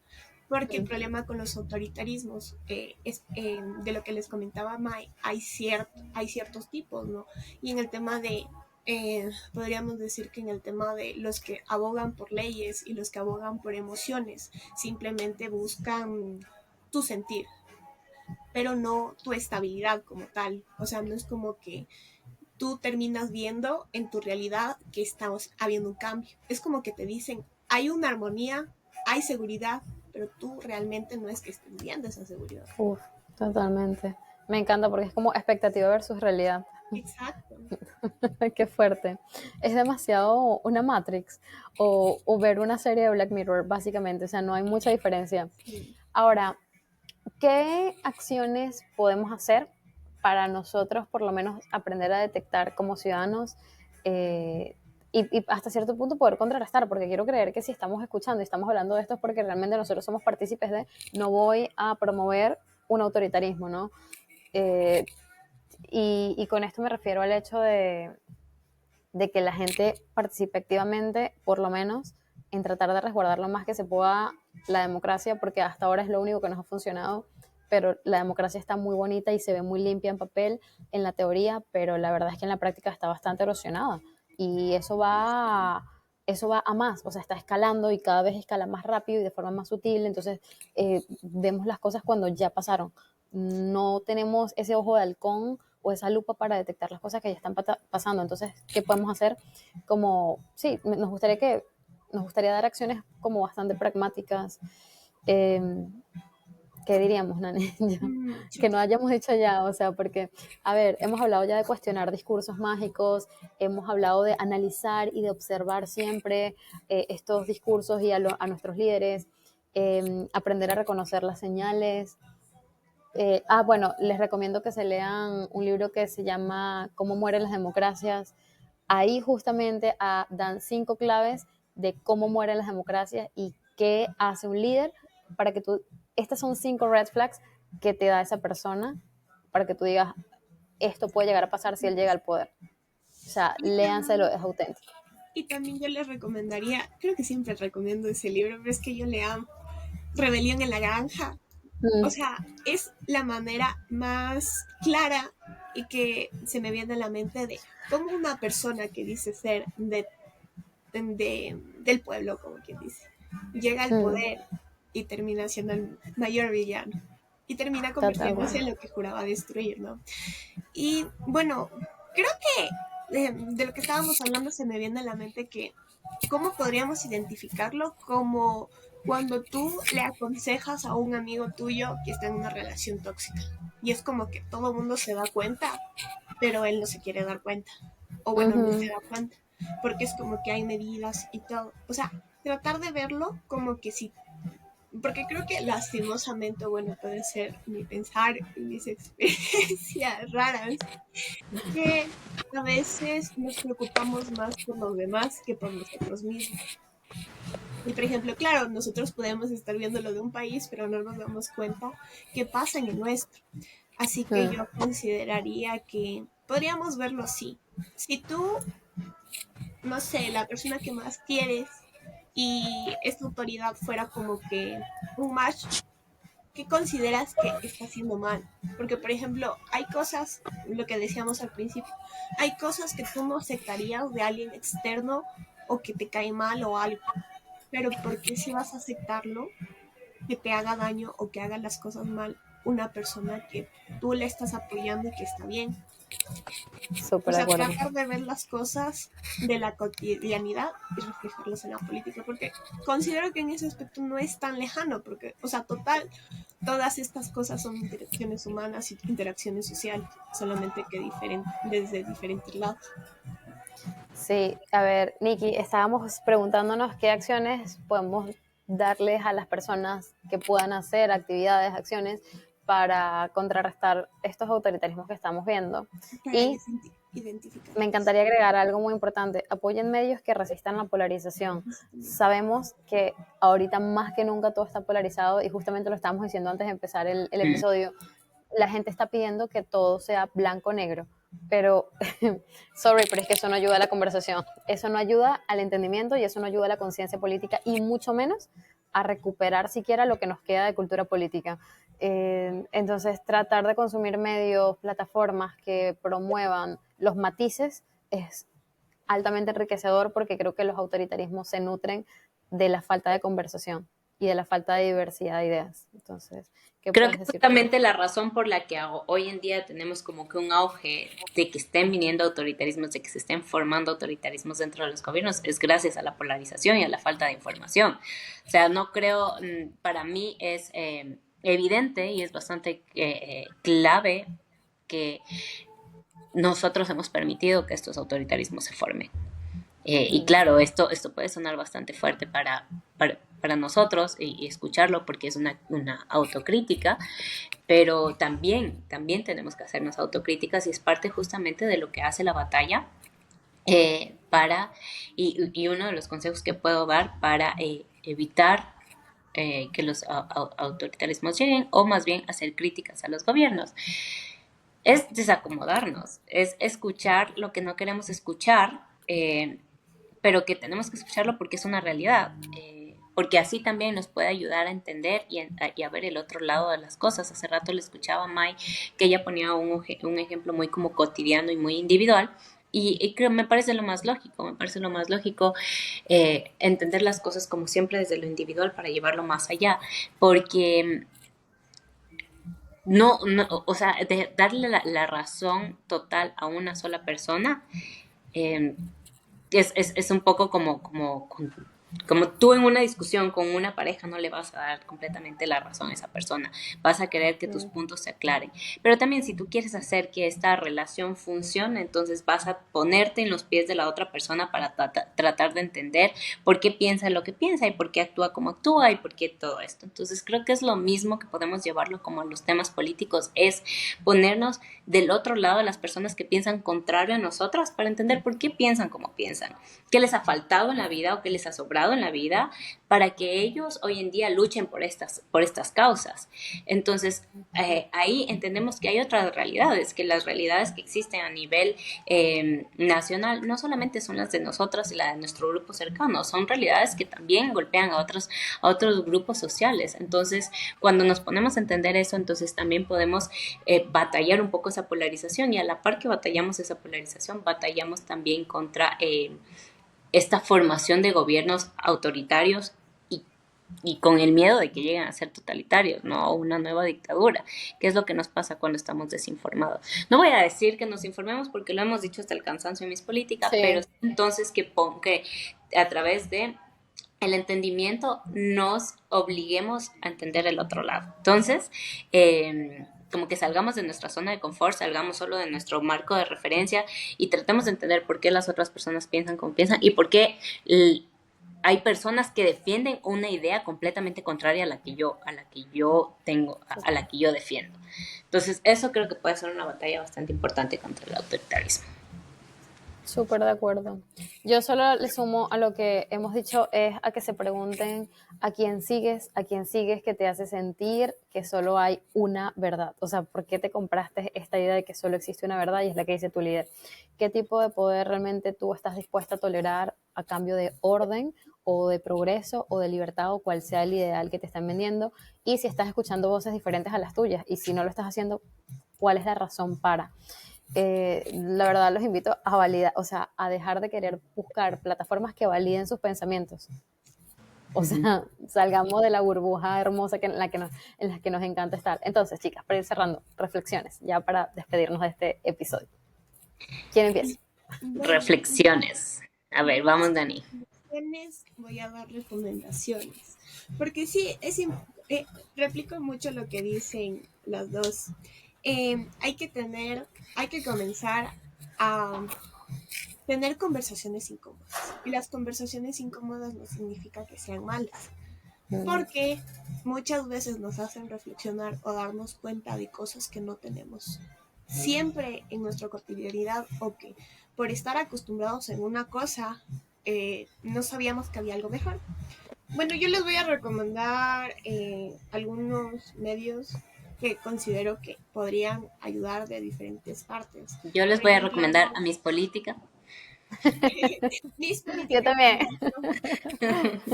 Porque el problema con los autoritarismos es de lo que les comentaba Mai, hay ciertos tipos, ¿no? Y en el tema de podríamos decir que en el tema de los que abogan por leyes y los que abogan por emociones, simplemente buscan tu sentir, pero no tu estabilidad como tal. O sea, no es como que tú terminas viendo en tu realidad que estamos habiendo un cambio. Es como que te dicen, hay una armonía, hay seguridad, pero tú realmente no es que estés viendo esa seguridad. Uf, totalmente. Me encanta porque es como expectativa versus realidad. Exacto. Qué fuerte. Es demasiado una Matrix o ver una serie de Black Mirror, básicamente. O sea, no hay mucha diferencia. Sí. Ahora, ¿qué acciones podemos hacer para nosotros, por lo menos, aprender a detectar como ciudadanos y hasta cierto punto poder contrarrestar? Porque quiero creer que si estamos escuchando y estamos hablando de esto es porque realmente nosotros somos partícipes de, no voy a promover un autoritarismo, ¿no? Eh, y con esto me refiero al hecho de que la gente participe activamente, por lo menos, en tratar de resguardar lo más que se pueda la democracia, porque hasta ahora es lo único que nos ha funcionado, pero la democracia está muy bonita y se ve muy limpia en papel, en la teoría, pero la verdad es que en la práctica está bastante erosionada. Y eso va a más, o sea, está escalando y cada vez escala más rápido y de forma más sutil, entonces vemos las cosas cuando ya pasaron. No tenemos ese ojo de halcón o esa lupa para detectar las cosas que ya están pasando. Entonces, ¿qué podemos hacer? Como, sí, nos gustaría dar acciones como bastante pragmáticas. ¿Qué diríamos, Nani? Que no hayamos dicho ya, o sea, porque, a ver, hemos hablado ya de cuestionar discursos mágicos, hemos hablado de analizar y de observar siempre estos discursos y a nuestros líderes, aprender a reconocer las señales. Bueno, les recomiendo que se lean un libro que se llama Cómo mueren las democracias. Ahí justamente dan 5 claves de cómo mueren las democracias y qué hace un líder para que tú, estas son 5 red flags que te da esa persona para que tú digas, esto puede llegar a pasar si él llega al poder. O sea, léanselo, es auténtico. Y también yo les recomendaría, creo que siempre recomiendo ese libro, pero es que yo le amo, Rebelión en la Granja. O sea, es la manera más clara y que se me viene a la mente de cómo una persona que dice ser del pueblo, como quien dice, llega al poder y termina siendo el mayor villano y termina convirtiéndose en Totalmente. lo que juraba destruir, ¿no? Y bueno, creo que de lo que estábamos hablando se me viene a la mente que cómo podríamos identificarlo como cuando tú le aconsejas a un amigo tuyo que está en una relación tóxica. Y es como que todo el mundo se da cuenta, pero él no se quiere dar cuenta. O bueno, no se Ujú. da cuenta. Porque es como que hay medidas y todo. O sea, tratar de verlo como que si porque creo que lastimosamente, bueno, puede ser mi pensar y mis experiencias raras, que a veces nos preocupamos más por los demás que por nosotros mismos. Y por ejemplo, claro, nosotros podemos estar viendo lo de un país, pero no nos damos cuenta qué pasa en el nuestro. Así que Mm. yo consideraría que podríamos verlo así. Si tú, no sé, la persona que más quieres y esta autoridad fuera como que un match, ¿qué consideras que está haciendo mal? Porque, por ejemplo, hay cosas, lo que decíamos al principio, hay cosas que tú no aceptarías de alguien externo o que te cae mal o algo, pero ¿por qué si vas a aceptarlo que te haga daño o que haga las cosas mal una persona que tú le estás apoyando y que está bien? O Súper de sea, acuerdo. tratar de ver las cosas de la cotidianidad y reflejarlas en la política, porque considero que en ese aspecto no es tan lejano, porque, o sea, total, todas estas cosas son interacciones humanas y interacciones sociales, solamente que desde diferentes lados. Sí, a ver, Nikki, estábamos preguntándonos qué acciones podemos darles a las personas que puedan hacer actividades, acciones para contrarrestar estos autoritarismos que estamos viendo. Para Y me identificarlos. encantaría agregar algo muy importante. Apoyen medios que resistan la polarización. Sabemos que ahorita más que nunca todo está polarizado y justamente lo estábamos diciendo antes de empezar el Mm. episodio. La gente está pidiendo que todo sea blanco-negro, pero, sorry, pero es que eso no ayuda a la conversación. Eso no ayuda al entendimiento y eso no ayuda a la conciencia política y mucho menos a recuperar siquiera lo que nos queda de cultura política. Entonces, tratar de consumir medios, plataformas que promuevan los matices es altamente enriquecedor porque creo que los autoritarismos se nutren de la falta de conversación y de la falta de diversidad de ideas. Entonces, ¿qué Creo que puedes decir tú? justamente la razón por la que hoy en día tenemos como que un auge de que estén viniendo autoritarismos, de que se estén formando autoritarismos dentro de los gobiernos, es gracias a la polarización y a la falta de información. O sea, no creo, para mí es evidente y es bastante clave que nosotros hemos permitido que estos autoritarismos se formen. Y claro, esto puede sonar bastante fuerte para nosotros y escucharlo porque es una autocrítica, pero también tenemos que hacernos autocríticas y es parte justamente de lo que hace la batalla y uno de los consejos que puedo dar para evitar que los autoritarismos lleguen o más bien hacer críticas a los gobiernos. Es desacomodarnos, es escuchar lo que no queremos escuchar, pero que tenemos que escucharlo porque es una realidad, porque así también nos puede ayudar a entender y a ver el otro lado de las cosas. Hace rato le escuchaba a Mai que ella ponía un ejemplo muy como cotidiano y muy individual. Y creo, me parece lo más lógico entender las cosas como siempre desde lo individual para llevarlo más allá, porque o sea, darle la razón total a una sola persona eh, es un poco como tú en una discusión con una pareja no le vas a dar completamente la razón a esa persona, vas a querer que tus puntos se aclaren. Pero también si tú quieres hacer que esta relación funcione, entonces vas a ponerte en los pies de la otra persona para tratar de entender por qué piensa lo que piensa y por qué actúa como actúa y por qué todo esto. Entonces creo que es lo mismo que podemos llevarlo como a los temas políticos, es ponernos del otro lado de las personas que piensan contrario a nosotras para entender por qué piensan como piensan, qué les ha faltado en la vida o qué les ha sobrado logrado en la vida para que ellos hoy en día luchen por estas causas. Entonces, ahí entendemos que hay otras realidades, que las realidades que existen a nivel nacional no solamente son las de nosotros y la de nuestro grupo cercano, son realidades que también golpean a otros grupos sociales. Entonces, cuando nos ponemos a entender eso, entonces también podemos batallar un poco esa polarización, y a la par que batallamos esa polarización, batallamos también contra esta formación de gobiernos autoritarios y con el miedo de que lleguen a ser totalitarios, ¿no? Una nueva dictadura, que es lo que nos pasa cuando estamos desinformados. No voy a decir que nos informemos porque lo hemos dicho hasta el cansancio en mis políticas, Sí. pero entonces que a través de el entendimiento nos obliguemos a entender el otro lado. Entonces, como que salgamos de nuestra zona de confort, salgamos solo de nuestro marco de referencia y tratemos de entender por qué las otras personas piensan como piensan y por qué hay personas que defienden una idea completamente contraria a la que yo tengo, a la que yo defiendo. Entonces, eso creo que puede ser una batalla bastante importante contra el autoritarismo. Súper de acuerdo. Yo solo le sumo a lo que hemos dicho, es a que se pregunten a quién sigues que te hace sentir que solo hay una verdad. O sea, ¿por qué te compraste esta idea de que solo existe una verdad y es la que dice tu líder? ¿Qué tipo de poder realmente tú estás dispuesta a tolerar a cambio de orden o de progreso o de libertad o cual sea el ideal que te están vendiendo? Y si estás escuchando voces diferentes a las tuyas y si no lo estás haciendo, ¿cuál es la razón para? La verdad los invito a validar, o sea, a dejar de querer buscar plataformas que validen sus pensamientos. O sea, salgamos de la burbuja hermosa en la que nos encanta estar. Entonces, chicas, para ir cerrando, reflexiones, ya para despedirnos de este episodio. ¿Quién empieza? Bueno, Reflexiones. A ver, vamos, Dani. voy a dar recomendaciones. Porque sí, replico mucho lo que dicen las dos. Hay que comenzar a tener conversaciones incómodas. Y las conversaciones incómodas no significa que sean malas, porque muchas veces nos hacen reflexionar o darnos cuenta de cosas que no tenemos siempre en nuestra cotidianidad, o que por estar acostumbrados en una cosa no sabíamos que había algo mejor. Bueno, yo les voy a recomendar algunos medios que considero que podrían ayudar de diferentes partes. Yo les Por voy a ejemplo, recomendar a mis políticas. mis Yo políticas también.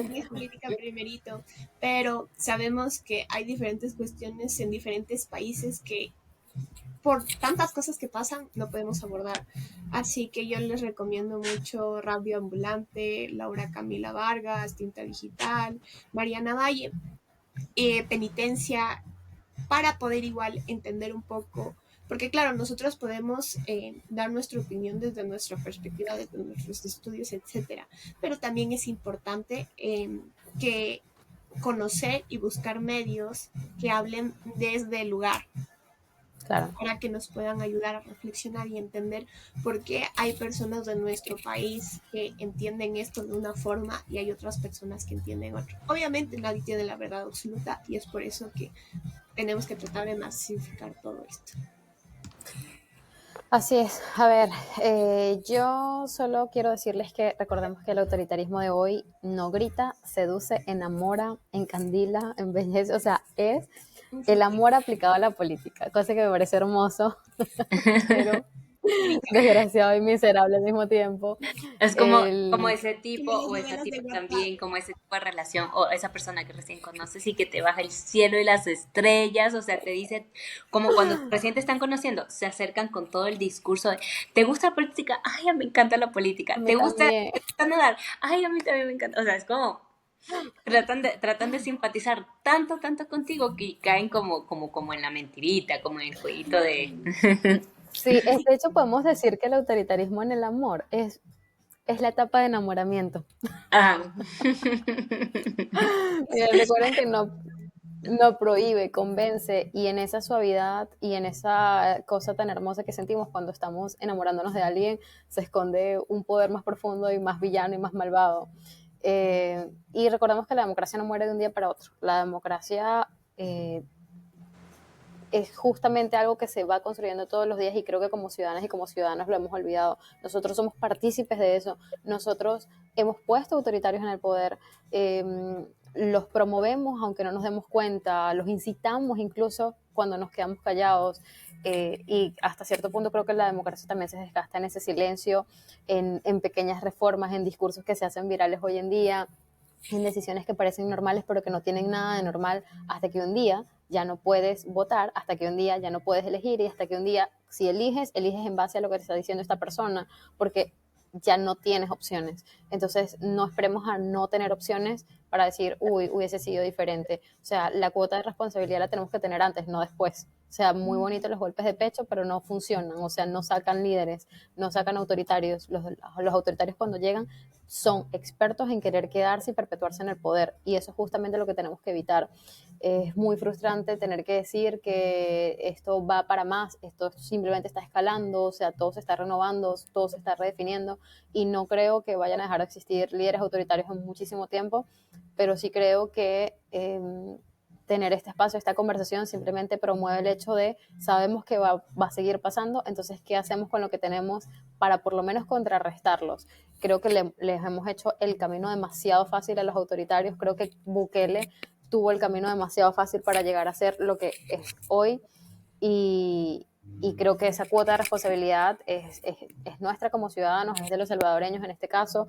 mis políticas primerito, pero sabemos que hay diferentes cuestiones en diferentes países que por tantas cosas que pasan no podemos abordar. Así que yo les recomiendo mucho Radio Ambulante, Laura Camila Vargas, Tinta Digital, Mariana Valle, Penitencia, para poder igual entender un poco, porque claro, nosotros podemos dar nuestra opinión desde nuestra perspectiva, desde nuestros estudios, etcétera, pero también es importante que conocer y buscar medios que hablen desde el lugar, Claro. para que nos puedan ayudar a reflexionar y entender por qué hay personas de nuestro país que entienden esto de una forma y hay otras personas que entienden otra. Obviamente nadie tiene la verdad absoluta y es por eso que tenemos que tratar de masificar todo esto. Así es. A ver, yo solo quiero decirles que recordemos que el autoritarismo de hoy no grita, seduce, enamora, encandila, embellece, o sea, es el amor aplicado a la política, cosa que me parece hermoso, pero desgraciado y miserable al mismo tiempo. Es como ese tipo Como las o esa novelas de tipa Wattpad. también, como ese tipo de relación o esa persona que recién conoces y que te baja el cielo y las estrellas, o sea, te dice, como cuando recién te están conociendo, se acercan con todo el discurso de, ¿te gusta la política? Ay, a mí me encanta la política. A mí ¿Te gusta también. nadar? Ay, a mí también me encanta. O sea, es como tratan de simpatizar tanto, tanto contigo que caen como en la mentirita, como en el jueguito de... Sí, de hecho podemos decir que el autoritarismo en el amor es la etapa de enamoramiento. Ah. Recuerden que no prohíbe, convence, y en esa suavidad y en esa cosa tan hermosa que sentimos cuando estamos enamorándonos de alguien, se esconde un poder más profundo y más villano y más malvado. Y recordemos que la democracia no muere de un día para otro. La democracia es justamente algo que se va construyendo todos los días, y creo que como ciudadanas y como ciudadanos lo hemos olvidado. Nosotros somos partícipes de eso. Nosotros hemos puesto autoritarios en el poder, los promovemos aunque no nos demos cuenta, los incitamos incluso cuando nos quedamos callados, y hasta cierto punto creo que la democracia también se desgasta en ese silencio, en pequeñas reformas, en discursos que se hacen virales hoy en día, en decisiones que parecen normales pero que no tienen nada de normal, hasta que un día ya no puedes votar, hasta que un día ya no puedes elegir, y hasta que un día, si eliges, eliges en base a lo que te está diciendo esta persona, porque ya no tienes opciones. Entonces, no esperemos a no tener opciones para decir, uy, hubiese sido diferente. O sea, la cuota de responsabilidad la tenemos que tener antes, no después. O sea, muy bonito los golpes de pecho, pero no funcionan. O sea, no sacan líderes, no sacan autoritarios. Los autoritarios cuando llegan son expertos en querer quedarse y perpetuarse en el poder. Y eso es justamente lo que tenemos que evitar. Es muy frustrante tener que decir que esto va para más, esto simplemente está escalando, o sea, todo se está renovando, todo se está redefiniendo, y no creo que vayan a dejar de existir líderes autoritarios en muchísimo tiempo, pero sí creo que tener este espacio, esta conversación simplemente promueve el hecho de, sabemos que va a seguir pasando, entonces, ¿qué hacemos con lo que tenemos para por lo menos contrarrestarlos? Creo que les hemos hecho el camino demasiado fácil a los autoritarios. Creo que Bukele tuvo el camino demasiado fácil para llegar a ser lo que es hoy, y, y creo que esa cuota de responsabilidad es nuestra como ciudadanos, es de los salvadoreños en este caso,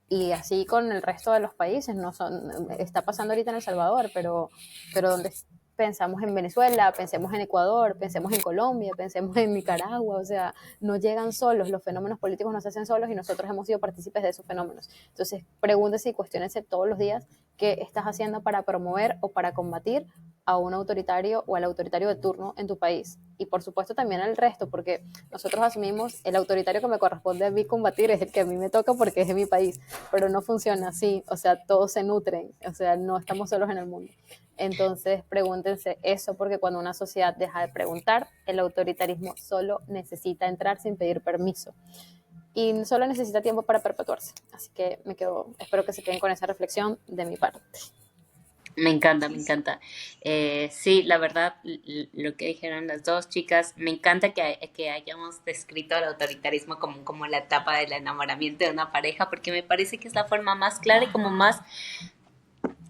y así con el resto de los países. No son, está pasando ahorita en El Salvador, pero donde pensamos en Venezuela, pensemos en Ecuador, pensemos en Colombia, pensemos en Nicaragua, o sea, no llegan solos, los fenómenos políticos no se hacen solos, y nosotros hemos sido partícipes de esos fenómenos. Entonces, pregúntese y cuestiónese todos los días qué estás haciendo para promover o para combatir a un autoritario o al autoritario de turno en tu país. Y por supuesto también al resto, porque nosotros asumimos el autoritario que me corresponde a mí combatir es el que a mí me toca porque es de mi país, pero no funciona así. O sea, todos se nutren, o sea, no estamos solos en el mundo. Entonces pregúntense eso, porque cuando una sociedad deja de preguntar, el autoritarismo solo necesita entrar sin pedir permiso y solo necesita tiempo para perpetuarse. Así que espero que se queden con esa reflexión de mi parte. Me encanta, me encanta. Sí, la verdad, lo que dijeron las dos chicas, me encanta que hayamos descrito el autoritarismo como la etapa del enamoramiento de una pareja, porque me parece que es la forma más clara y como más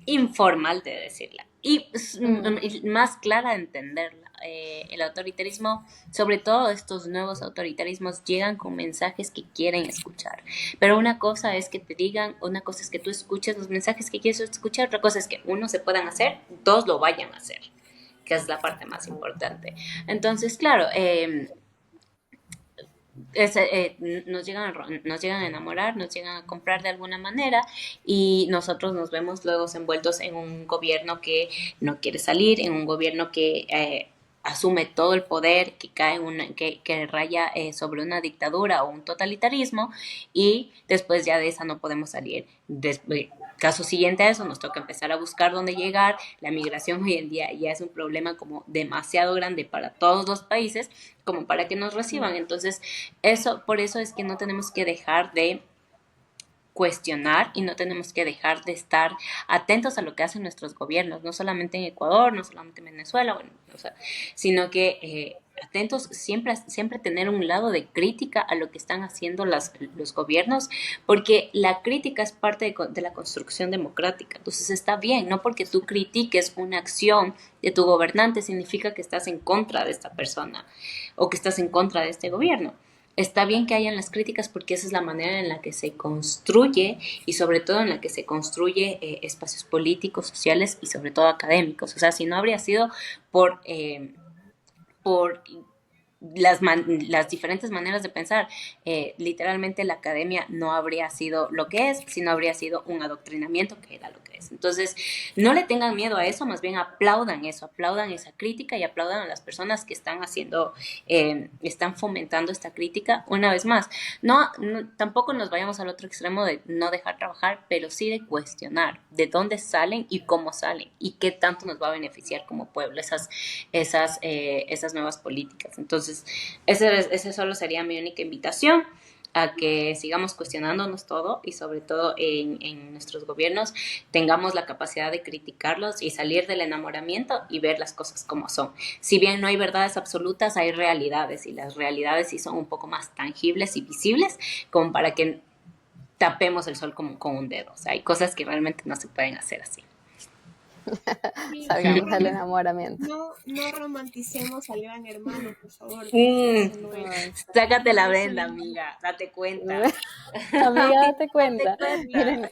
informal de decirla y más clara de entenderla. El autoritarismo, sobre todo estos nuevos autoritarismos, llegan con mensajes que quieren escuchar. Pero una cosa es que te digan, una cosa es que tú escuches los mensajes que quieres escuchar, otra cosa es que uno se puedan hacer, dos lo vayan a hacer, que es la parte más importante. Entonces, claro, nos llegan a enamorar, nos llegan a comprar de alguna manera, y nosotros nos vemos luego envueltos en un gobierno que no quiere salir, en un gobierno que asume todo el poder, que cae que raya sobre una dictadura o un totalitarismo, y después ya de esa no podemos salir. Caso siguiente a eso, nos toca empezar a buscar dónde llegar. La migración hoy en día ya es un problema como demasiado grande para todos los países como para que nos reciban. Entonces, por eso es que no tenemos que dejar de cuestionar y no tenemos que dejar de estar atentos a lo que hacen nuestros gobiernos, no solamente en Ecuador, no solamente en Venezuela, bueno, o sea, sino que atentos, siempre tener un lado de crítica a lo que están haciendo los gobiernos, porque la crítica es parte de la construcción democrática. Entonces está bien, no porque tú critiques una acción de tu gobernante significa que estás en contra de esta persona o que estás en contra de este gobierno. Está bien que hayan las críticas porque esa es la manera en la que se construye, y sobre todo en la que se construye espacios políticos, sociales y sobre todo académicos. O sea, si no habría sido por las diferentes maneras de pensar, literalmente la academia no habría sido lo que es, sino habría sido un adoctrinamiento que era lo que es. Entonces, no le tengan miedo a eso, más bien aplaudan eso, aplaudan esa crítica y aplaudan a las personas que están están fomentando esta crítica. Una vez más, tampoco nos vayamos al otro extremo de no dejar trabajar, pero sí de cuestionar de dónde salen y cómo salen y qué tanto nos va a beneficiar como pueblo esas nuevas políticas. Entonces, ese solo sería mi única invitación, a que sigamos cuestionándonos todo, y sobre todo en nuestros gobiernos tengamos la capacidad de criticarlos y salir del enamoramiento y ver las cosas como son. Si bien no hay verdades absolutas, hay realidades, y las realidades sí son un poco más tangibles y visibles, como para que tapemos el sol con un dedo. O sea, hay cosas que realmente no se pueden hacer así. Sí, Salgamos del enamoramiento. no romanticemos al gran hermano, por favor, porque Mm, eso no es, Ay, sácate no la es venda, una... amiga, date cuenta. amiga, date Date cuenta. cuenta. Miren,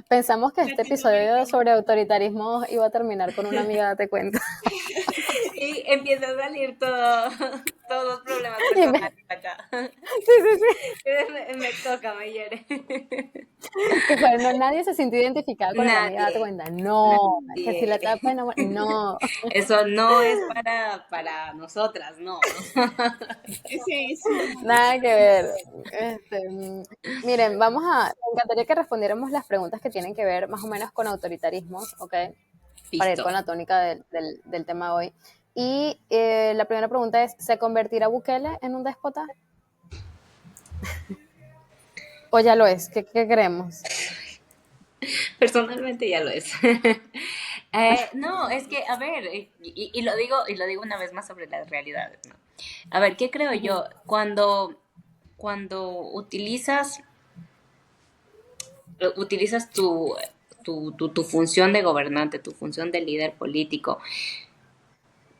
pensamos que este Latinoamérica. episodio sobre autoritarismo iba a terminar con una amiga, date cuenta. Y empieza a salir todo, todos los problemas Y me- personales acá. sí, sí, sí. Me toca, me hiere. Que fue, no, nadie se sintió identificado con el amiga, date Nadie, cuenta. No, que si la nadie. etapa de no. Eso no es para nosotras, no. Ese es un... Nada que ver. Miren, me encantaría que respondiéramos las preguntas que tienen que ver más o menos con autoritarismos, ¿ok? Para ir Listo. con la tónica del tema de hoy. Y la primera pregunta es, ¿se convertirá Bukele en un déspota? ¿O ya lo es? ¿Qué creemos? Personalmente ya lo es. No, es que, a ver, y lo digo una vez más sobre las realidades, ¿no? A ver, ¿qué creo Ujú. yo? Cuando utilizas tu función de gobernante, tu función de líder político,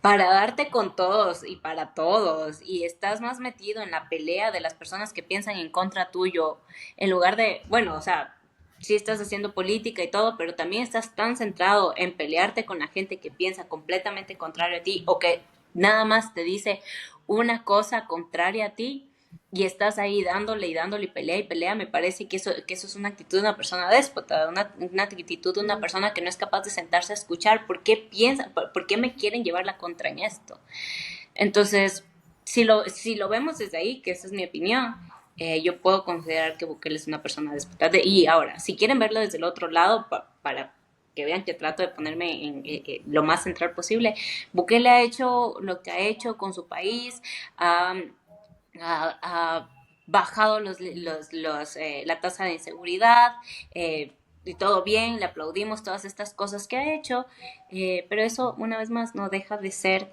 para darte con todos y para todos, y estás más metido en la pelea de las personas que piensan en contra tuyo, en lugar de, bueno, o sea, sí estás haciendo política y todo, pero también estás tan centrado en pelearte con la gente que piensa completamente contrario a ti o que nada más te dice una cosa contraria a ti y estás ahí dándole y pelea, me parece que eso es una actitud de una persona déspota, una actitud de una persona que no es capaz de sentarse a escuchar por qué piensan, por qué me quieren llevar la contra en esto. Entonces, si lo vemos desde ahí, que esa es mi opinión, yo puedo considerar que Bukele es una persona déspota. Y ahora, si quieren verlo desde el otro lado, para que vean que trato de ponerme en lo más central posible, Bukele ha hecho lo que ha hecho con su país, ha bajado la tasa de inseguridad, y todo bien, le aplaudimos todas estas cosas que ha hecho, pero eso una vez más no deja de ser,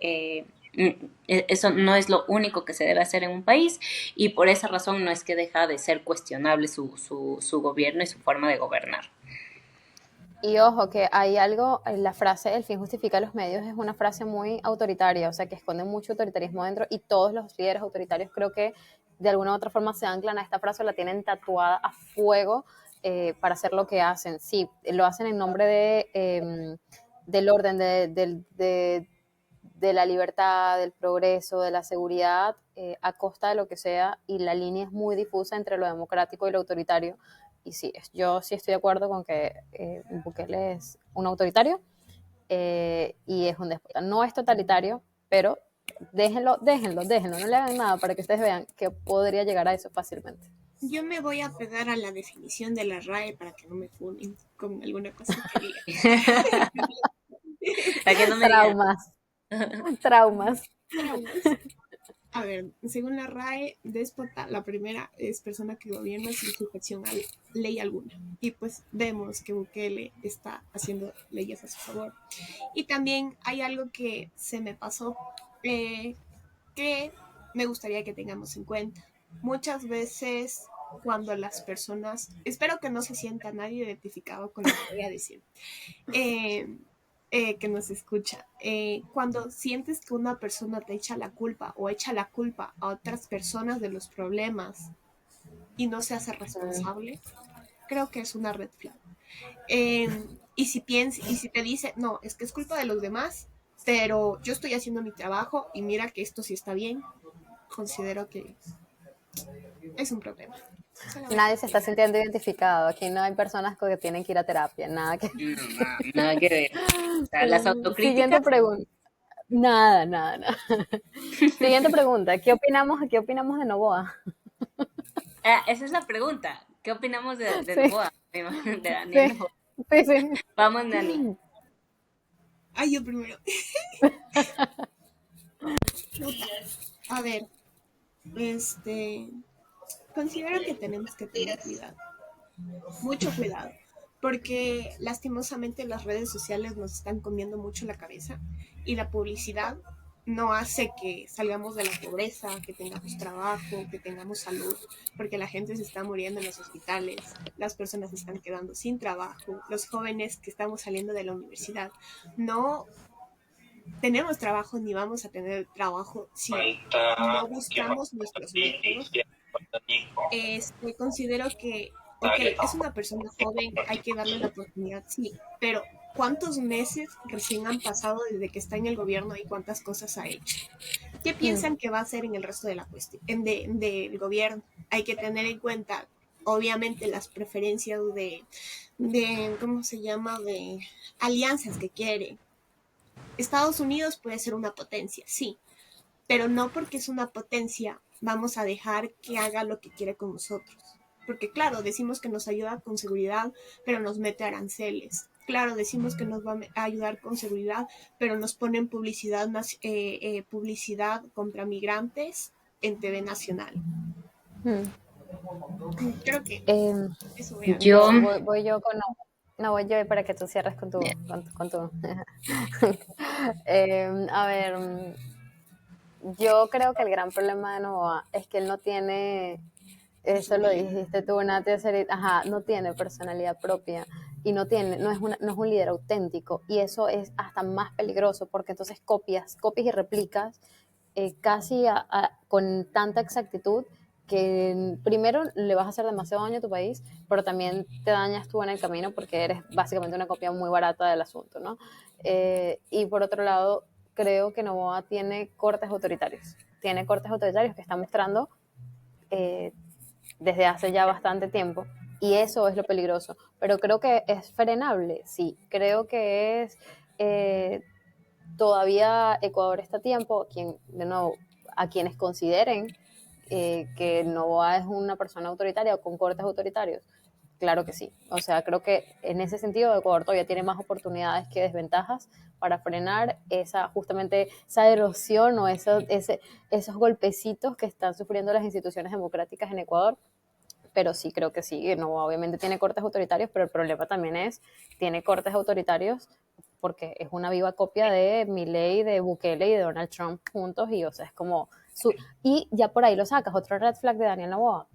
eso no es lo único que se debe hacer en un país y por esa razón no es que deja de ser cuestionable su gobierno y su forma de gobernar. Y ojo, que hay algo, la frase el fin justifica los medios es una frase muy autoritaria, o sea, que esconde mucho autoritarismo dentro y todos los líderes autoritarios creo que de alguna u otra forma se anclan a esta frase, la tienen tatuada a fuego para hacer lo que hacen. Sí, lo hacen en nombre del orden, de la libertad, del progreso, de la seguridad, a costa de lo que sea, y la línea es muy difusa entre lo democrático y lo autoritario. Y sí, yo sí estoy de acuerdo con que Bukele es un autoritario y es un déspota. No es totalitario, pero déjenlo, no le hagan nada para que ustedes vean que podría llegar a eso fácilmente. Yo me voy a pegar a la definición de la RAE para que no me funen con alguna cosa que diga. Para que no me digan. Traumas, traumas. A ver, según la RAE, déspota, la primera es persona que gobierna sin sujeción a ley alguna. Y pues vemos que Bukele está haciendo leyes a su favor. Y también hay algo que se me pasó, que me gustaría que tengamos en cuenta. Muchas veces cuando las personas, espero que no se sienta nadie identificado con lo que voy a decir, que nos escucha, cuando sientes que una persona te echa la culpa o echa la culpa a otras personas de los problemas y no se hace responsable, creo que es una red flag. Y si te dice, no, es que es culpa de los demás, pero yo estoy haciendo mi trabajo y mira que esto sí está bien, considero que es un problema. Nadie se está sintiendo identificado. Aquí no hay personas que tienen que ir a terapia. Nada que. No, nada que ver. O sea, las Siguiente autocríticas. pregunta. Nada. Siguiente pregunta. ¿Qué opinamos de Novoa? Esa es la pregunta. ¿Qué opinamos de Sí, Novoa? De Daniel sí, Novoa. sí. Vamos, Dani. Ay, yo primero. A ver, considero que tenemos que tener cuidado, mucho cuidado, porque lastimosamente las redes sociales nos están comiendo mucho la cabeza y la publicidad no hace que salgamos de la pobreza, que tengamos trabajo, que tengamos salud, porque la gente se está muriendo en los hospitales, las personas se están quedando sin trabajo, los jóvenes que estamos saliendo de la universidad no tenemos trabajo ni vamos a tener trabajo si no buscamos nuestros métodos. Considero que, ok, es una persona joven, hay que darle la oportunidad, sí, pero ¿cuántos meses recién han pasado desde que está en el gobierno y cuántas cosas ha hecho? ¿Qué piensan que va a hacer en el resto de la cuestión del gobierno? Hay que tener en cuenta, obviamente, las preferencias ¿cómo se llama? De alianzas que quiere. Estados Unidos puede ser una potencia, sí, pero no porque es una potencia vamos a dejar que haga lo que quiere con nosotros. Porque claro, decimos que nos ayuda con seguridad, pero nos mete aranceles. Claro, decimos que nos va a ayudar con seguridad, pero nos ponen publicidad contra migrantes en TV Nacional. Creo que eso voy a ver. Yo, Voy yo con... No, voy yo para que tú cierres con tu... a ver, yo creo que el gran problema de Novoa es que él no tiene, eso lo dijiste tú, no tiene personalidad propia y no es un líder auténtico, y eso es hasta más peligroso porque entonces copias y replicas casi con tanta exactitud que primero le vas a hacer demasiado daño a tu país, pero también te dañas tú en el camino porque eres básicamente una copia muy barata del asunto, ¿no? Y por otro lado, creo que Novoa tiene cortes autoritarios que está mostrando eh, desde hace ya bastante tiempo, y eso es lo peligroso, pero creo que es frenable, sí, creo que es... todavía Ecuador está a tiempo, de nuevo, a quienes consideren que Novoa es una persona autoritaria o con cortes autoritarios. Claro que sí. O sea, creo que en ese sentido Ecuador todavía tiene más oportunidades que desventajas para frenar justamente esa erosión o esos golpecitos que están sufriendo las instituciones democráticas en Ecuador. Pero sí, creo que sí. No, obviamente tiene cortes autoritarios, pero el problema también tiene cortes autoritarios porque es una viva copia de Milei, de Bukele y de Donald Trump juntos, y o sea, es como... y ya por ahí lo sacas, otro red flag de Daniel Noboa.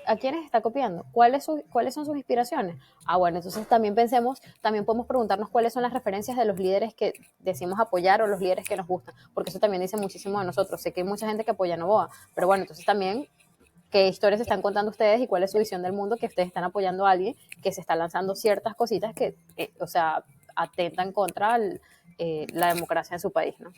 ¿A quiénes está copiando? ¿Cuáles son sus inspiraciones? Bueno, entonces también podemos preguntarnos cuáles son las referencias de los líderes que decimos apoyar o los líderes que nos gustan, porque eso también dice muchísimo de nosotros. Sé que hay mucha gente que apoya a Noboa, pero bueno, entonces también qué historias están contando ustedes y cuál es su visión del mundo, que ustedes están apoyando a alguien que se está lanzando ciertas cositas que, o sea, atentan contra la democracia en su país, ¿no?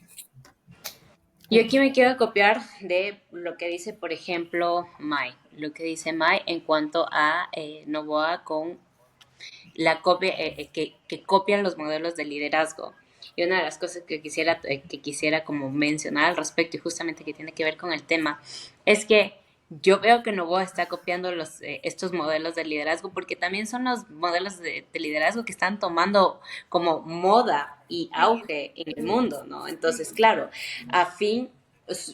Yo aquí me quiero copiar de lo que dice, por ejemplo, Mai. Lo que dice Mai en cuanto a Novoa con la copia, que copian los modelos de liderazgo. Y una de las cosas que quisiera como mencionar al respecto, y justamente que tiene que ver con el tema, es que yo veo que Novoa está copiando estos modelos de liderazgo porque también son los modelos de liderazgo que están tomando como moda y auge en el mundo, ¿no? Entonces, claro,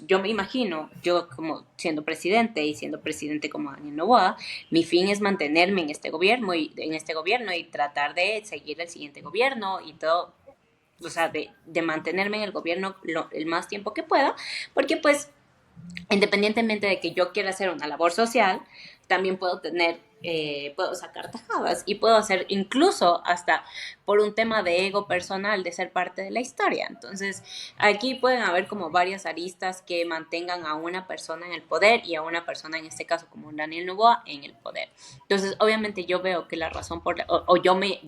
yo me imagino, yo como siendo presidente como Daniel Noboa, mi fin es mantenerme en este gobierno y tratar de seguir el siguiente gobierno y todo, o sea, de mantenerme en el gobierno el más tiempo que pueda, porque pues independientemente de que yo quiera hacer una labor social, también puedo sacar tajadas y puedo hacer incluso hasta por un tema de ego personal de ser parte de la historia. Entonces, aquí pueden haber como varias aristas que mantengan a una persona en el poder y a una persona, en este caso como Daniel Noboa, en el poder. Entonces, obviamente yo veo que la razón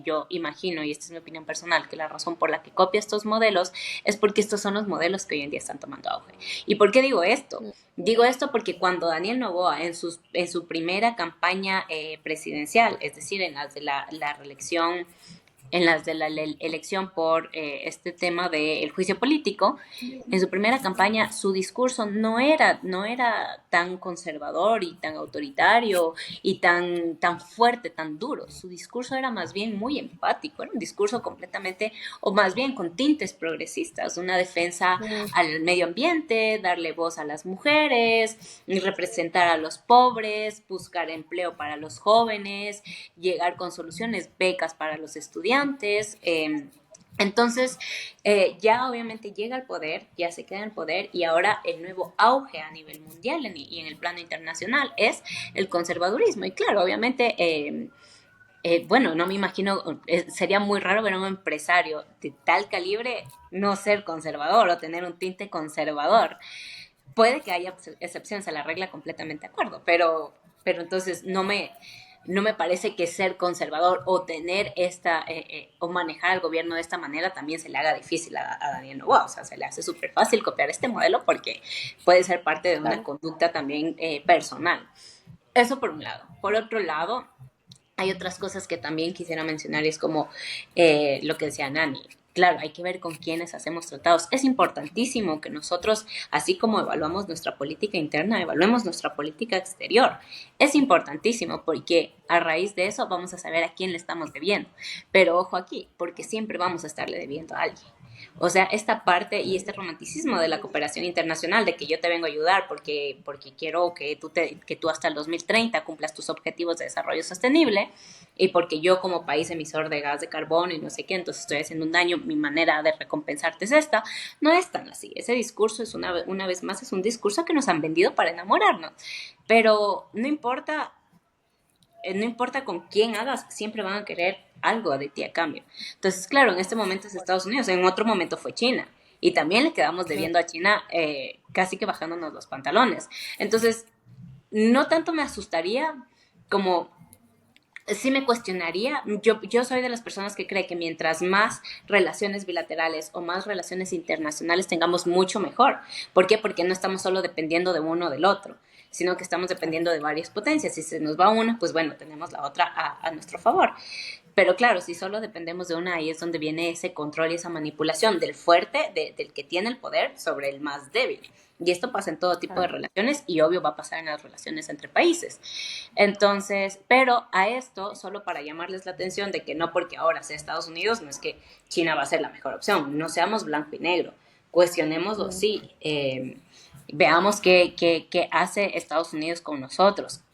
yo imagino, y esta es mi opinión personal, que la razón por la que copia estos modelos es porque estos son los modelos que hoy en día están tomando auge. ¿Y por qué digo esto? Digo esto porque cuando Daniel Noboa en su primera campaña presidencial, es decir, en las de la reelección, en las de la elección por este tema del juicio político, en su primera campaña su discurso no era tan conservador y tan autoritario y tan fuerte, tan duro. Su discurso era más bien muy empático, era un discurso completamente, o más bien con tintes progresistas, una defensa al medio ambiente, darle voz a las mujeres, representar a los pobres, buscar empleo para los jóvenes, llegar con soluciones, becas para los estudiantes, Entonces, ya obviamente llega al poder, ya se queda en el poder y ahora el nuevo auge a nivel mundial y en el plano internacional es el conservadurismo. Y claro, obviamente, bueno, no me imagino, sería muy raro ver a un empresario de tal calibre no ser conservador o tener un tinte conservador. Puede que haya excepciones a la regla, completamente de acuerdo, pero entonces no me parece que ser conservador o tener o manejar el gobierno de esta manera también se le haga difícil a Daniel Noboa. O sea, se le hace súper fácil copiar este modelo porque puede ser parte de una conducta también personal. Eso por un lado. Por otro lado, hay otras cosas que también quisiera mencionar, y es como lo que decía Nani. Claro, hay que ver con quiénes hacemos tratados. Es importantísimo que nosotros, así como evaluamos nuestra política interna, evaluemos nuestra política exterior. Es importantísimo porque a raíz de eso vamos a saber a quién le estamos debiendo. Pero ojo aquí, porque siempre vamos a estarle debiendo a alguien. O sea, esta parte y este romanticismo de la cooperación internacional, de que yo te vengo a ayudar porque quiero que tú hasta el 2030 cumplas tus objetivos de desarrollo sostenible, y porque yo como país emisor de gas de carbono y no sé qué, entonces estoy haciendo un daño, mi manera de recompensarte es esta. No es tan así. Ese discurso es una vez más, es un discurso que nos han vendido para enamorarnos. Pero no importa con quién hagas, siempre van a querer algo de ti a cambio. Entonces, claro, en este momento es Estados Unidos, en otro momento fue China. Y también le quedamos debiendo a China casi que bajándonos los pantalones. Entonces, no tanto me asustaría como sí me cuestionaría. Yo soy de las personas que cree que mientras más relaciones bilaterales o más relaciones internacionales tengamos, mucho mejor. ¿Por qué? Porque no estamos solo dependiendo de uno o del otro, sino que estamos dependiendo de varias potencias. Si se nos va una, pues bueno, tenemos la otra a nuestro favor. Pero claro, si solo dependemos de una, ahí es donde viene ese control y esa manipulación del fuerte, del que tiene el poder sobre el más débil. Y esto pasa en todo tipo de relaciones y obvio va a pasar en las relaciones entre países. Entonces, pero a esto, solo para llamarles la atención de que no porque ahora sea Estados Unidos, no es que China va a ser la mejor opción. No seamos blanco y negro. Cuestionémoslo, sí. Veamos qué hace Estados Unidos con nosotros,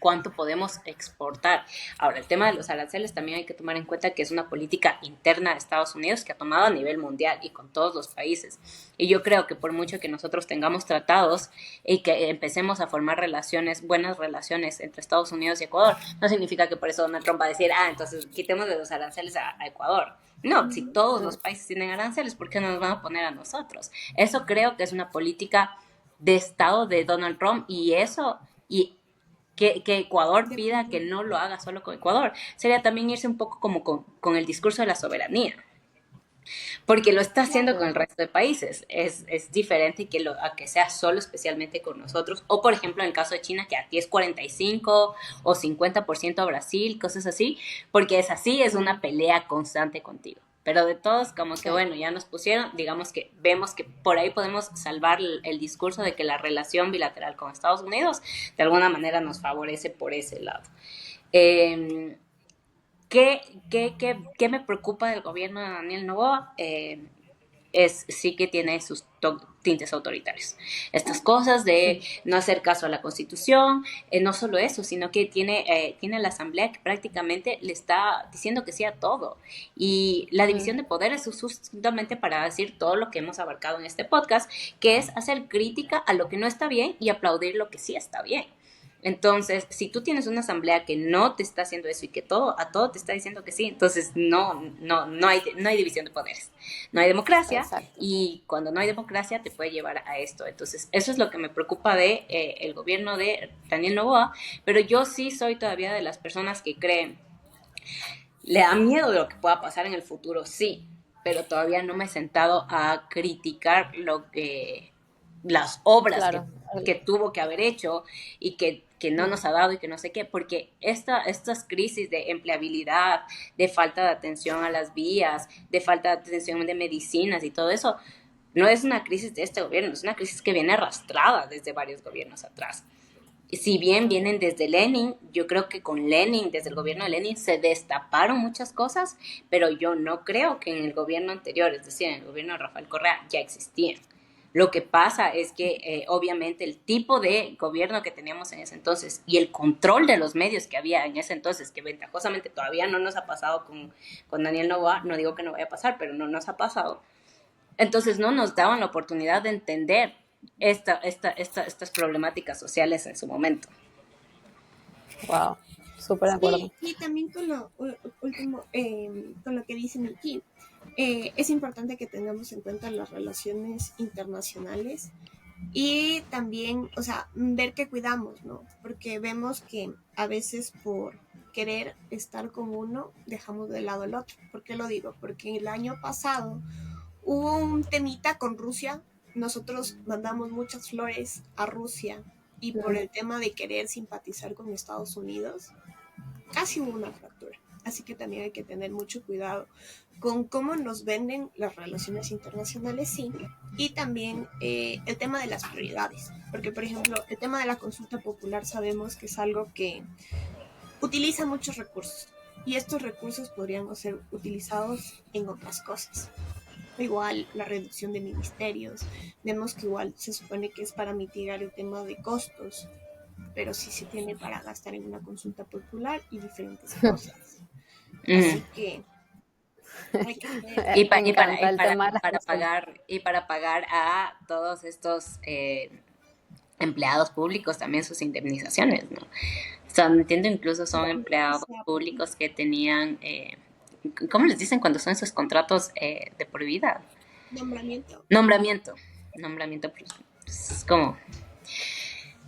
cuánto podemos exportar. Ahora, el tema de los aranceles también hay que tomar en cuenta que es una política interna de Estados Unidos que ha tomado a nivel mundial y con todos los países. Y yo creo que por mucho que nosotros tengamos tratados y que empecemos a formar buenas relaciones entre Estados Unidos y Ecuador, no significa que por eso Donald Trump va a decir, entonces quitemos de los aranceles a Ecuador. No, si todos los países tienen aranceles, ¿por qué no nos van a poner a nosotros? Eso creo que es una política de Estado de Donald Trump y que Ecuador pida que no lo haga solo con Ecuador. Sería también irse un poco como con el discurso de la soberanía. Porque lo está haciendo con el resto de países. Es diferente a que sea solo especialmente con nosotros. O, por ejemplo, en el caso de China, que aquí es 45 o 50% a Brasil, cosas así. Porque es así, es una pelea constante contigo. Pero de todos, como que bueno, ya nos pusieron, digamos que vemos que por ahí podemos salvar el discurso de que la relación bilateral con Estados Unidos de alguna manera nos favorece por ese lado. ¿Qué me preocupa del gobierno de Daniel Noboa? Sí que tiene sus tintes autoritarios. Estas cosas de no hacer caso a la Constitución, no solo eso, sino que tiene la Asamblea que prácticamente le está diciendo que sí a todo. Y la división de poderes es justamente para decir todo lo que hemos abarcado en este podcast, que es hacer crítica a lo que no está bien y aplaudir lo que sí está bien. Entonces, si tú tienes una asamblea que no te está haciendo eso y que a todo te está diciendo que sí, entonces no hay división de poderes, no hay democracia. Exacto. Y cuando no hay democracia te puede llevar a esto. Entonces, eso es lo que me preocupa de el gobierno de Daniel Noboa, pero yo sí soy todavía de las personas que creen, le da miedo de lo que pueda pasar en el futuro, sí, pero todavía no me he sentado a criticar las obras que tuvo que haber hecho y que no nos ha dado y que no sé qué, porque estas crisis de empleabilidad, de falta de atención a las vías, de falta de atención de medicinas y todo eso, no es una crisis de este gobierno, es una crisis que viene arrastrada desde varios gobiernos atrás. Si bien vienen desde Lenin, yo creo que con Lenin, desde el gobierno de Lenin, se destaparon muchas cosas, pero yo no creo que en el gobierno anterior, es decir, en el gobierno de Rafael Correa, ya existían. Lo que pasa es que obviamente el tipo de gobierno que teníamos en ese entonces y el control de los medios que había en ese entonces, que ventajosamente todavía no nos ha pasado con Daniel Noboa, no digo que no vaya a pasar, pero no nos ha pasado. Entonces no nos daban la oportunidad de entender estas problemáticas sociales en su momento. Wow, súper de acuerdo. Sí, y también con lo último, con lo que dice Miki, es importante que tengamos en cuenta las relaciones internacionales y también, o sea, ver que cuidamos, ¿no? Porque vemos que a veces por querer estar con uno, dejamos de lado el otro. ¿Por qué lo digo? Porque el año pasado hubo un temita con Rusia. Nosotros mandamos muchas flores a Rusia y por el tema de querer simpatizar con Estados Unidos, casi hubo una fractura. Así que también hay que tener mucho cuidado con cómo nos venden las relaciones internacionales, sí, y también el tema de las prioridades. Porque, por ejemplo, el tema de la consulta popular sabemos que es algo que utiliza muchos recursos y estos recursos podrían ser utilizados en otras cosas. Igual la reducción de ministerios, vemos que igual se supone que es para mitigar el tema de costos, pero sí se tiene para gastar en una consulta popular y diferentes cosas. Así que hay que ver. Para pagar a todos estos empleados públicos también sus indemnizaciones, ¿no? O sea, entiendo, incluso son empleados públicos que tenían, ¿cómo les dicen cuando son esos contratos de por vida? Nombramiento, pues, como...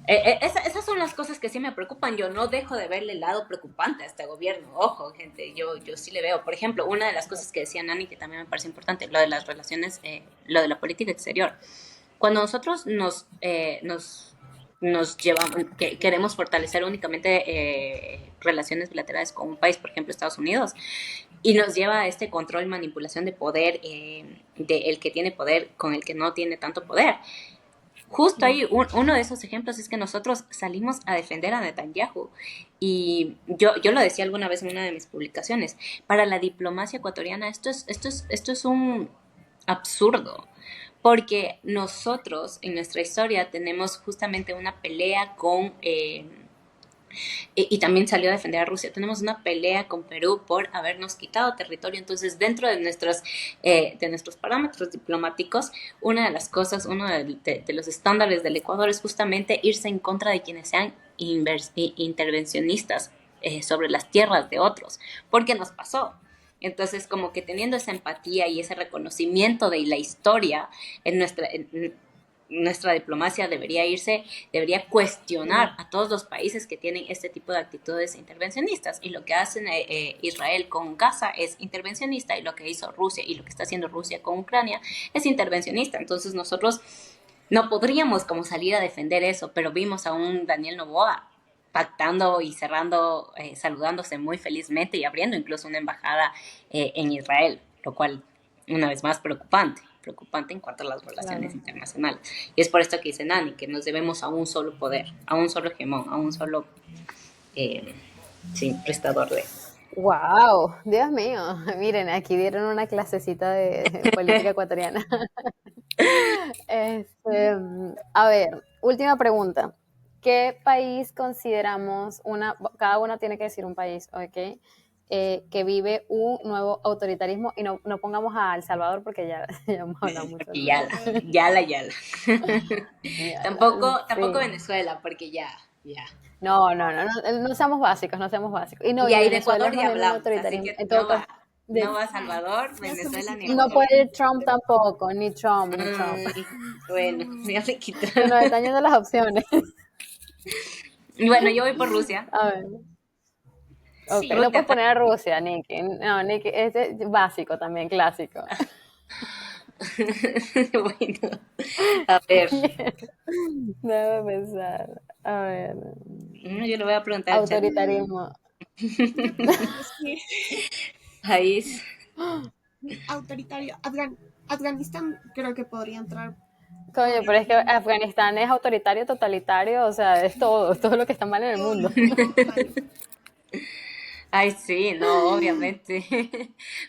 esas son las cosas que sí me preocupan. Yo no dejo de verle el lado preocupante a este gobierno. Ojo, gente, yo sí le veo. Por ejemplo, una de las cosas que decía Nani, que también me parece importante, lo de las relaciones, lo de la política exterior. Cuando nosotros nos llevamos, que queremos fortalecer únicamente relaciones bilaterales con un país, por ejemplo, Estados Unidos, y nos lleva a este control y manipulación de poder, de el que tiene poder con el que no tiene tanto poder. Justo ahí, uno de esos ejemplos es que nosotros salimos a defender a Netanyahu. Y yo lo decía alguna vez en una de mis publicaciones. Para la diplomacia ecuatoriana esto es un absurdo. Porque nosotros en nuestra historia tenemos justamente una pelea con... y también salió a defender a Rusia. Tenemos una pelea con Perú por habernos quitado territorio. Entonces, dentro de nuestros parámetros diplomáticos, una de las cosas, uno de los estándares del Ecuador es justamente irse en contra de quienes sean intervencionistas sobre las tierras de otros, porque nos pasó. Entonces, como que teniendo esa empatía y ese reconocimiento de la historia en nuestra diplomacia debería cuestionar a todos los países que tienen este tipo de actitudes intervencionistas. Y lo que hacen Israel con Gaza es intervencionista, y lo que hizo Rusia y lo que está haciendo Rusia con Ucrania es intervencionista. Entonces nosotros no podríamos como salir a defender eso, pero vimos a un Daniel Noboa pactando y cerrando, saludándose muy felizmente y abriendo incluso una embajada en Israel, lo cual, una vez más, preocupante en cuanto a las relaciones internacionales. Y es por esto que dice Nani, que nos debemos a un solo poder, a un solo hegemón, a un solo prestador de... ¡Wow! Dios mío. Miren, aquí dieron una clasecita de política ecuatoriana. A ver, última pregunta. ¿Qué país consideramos cada uno tiene que decir un país, ¿ok? Que vive un nuevo autoritarismo, y no pongamos a El Salvador porque ya hemos hablado mucho. Yala. Tampoco Venezuela, porque ya. No seamos básicos. Y ahí de Ecuador ya hablamos, así que no va Salvador, Venezuela ni Ecuador. No puede ir Trump tampoco, ni Trump. Bueno, ya me quitaron. Nos están yendo las opciones. Bueno, yo voy por Rusia. A ver. Ok, sí, no puedes poner a Rusia, Nikki. No, Nikki, es básico también, clásico. Bueno, a ver. Déjame pensar. A ver. Yo le voy a preguntar. Autoritarismo. País. Autoritario. Afganistán creo que podría entrar. Coño, pero es que Afganistán es autoritario, totalitario, o sea, es todo lo que está mal en el mundo. Ay, sí, no, obviamente.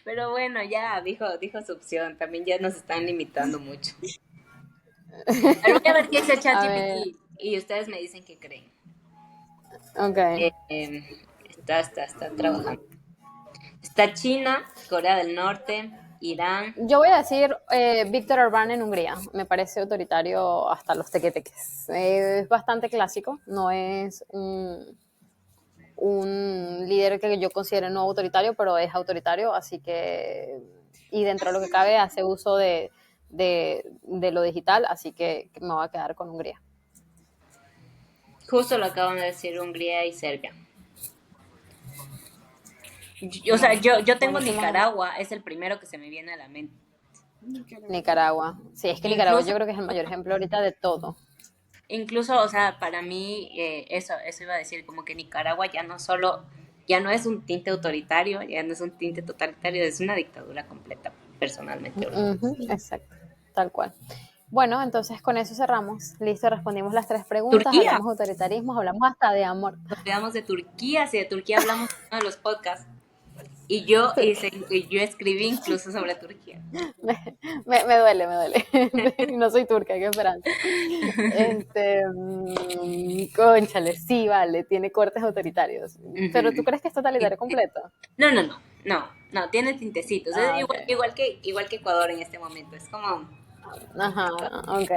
Pero bueno, ya dijo su opción. También ya nos están limitando mucho. Pero voy a ver qué dice A ver, ChatGPT y ustedes me dicen qué creen. ok. Está trabajando. Está China, Corea del Norte, Irán. Yo voy a decir Víctor Orbán en Hungría. Me parece autoritario hasta los tequeteques. Es bastante clásico, no es un líder que yo considero no autoritario, pero es autoritario, así que, y dentro de lo que cabe, hace uso de lo digital, así que me voy a quedar con Hungría. Justo lo acaban de decir Hungría y Serbia. O sea, yo tengo Buenísimo. Nicaragua, es el primero que se me viene a la mente. Nicaragua. Sí, es que Nicaragua Incluso, yo creo que es el mayor ejemplo ahorita de todo. incluso, o sea, para mí, eso iba a decir, como que Nicaragua ya no es un tinte autoritario, ya no es un tinte totalitario, es una dictadura completa, personalmente. Ujú, exacto, tal cual. Bueno, entonces con eso cerramos. Listo, respondimos las 3 preguntas, Turquía, hablamos de autoritarismo, hablamos hasta de amor. nos quedamos de Turquía, si de Turquía hablamos en uno de los podcasts. Y yo escribí incluso sobre Turquía. Me duele, me duele. No soy turca, qué esperanza. Cónchale, sí, vale, tiene cortes autoritarios. Pero ¿tú Ujú. crees que es totalitario completo? No, tiene tintecitos. Es Ah, ok. igual que Ecuador en este momento. Es como, Ajá, ok.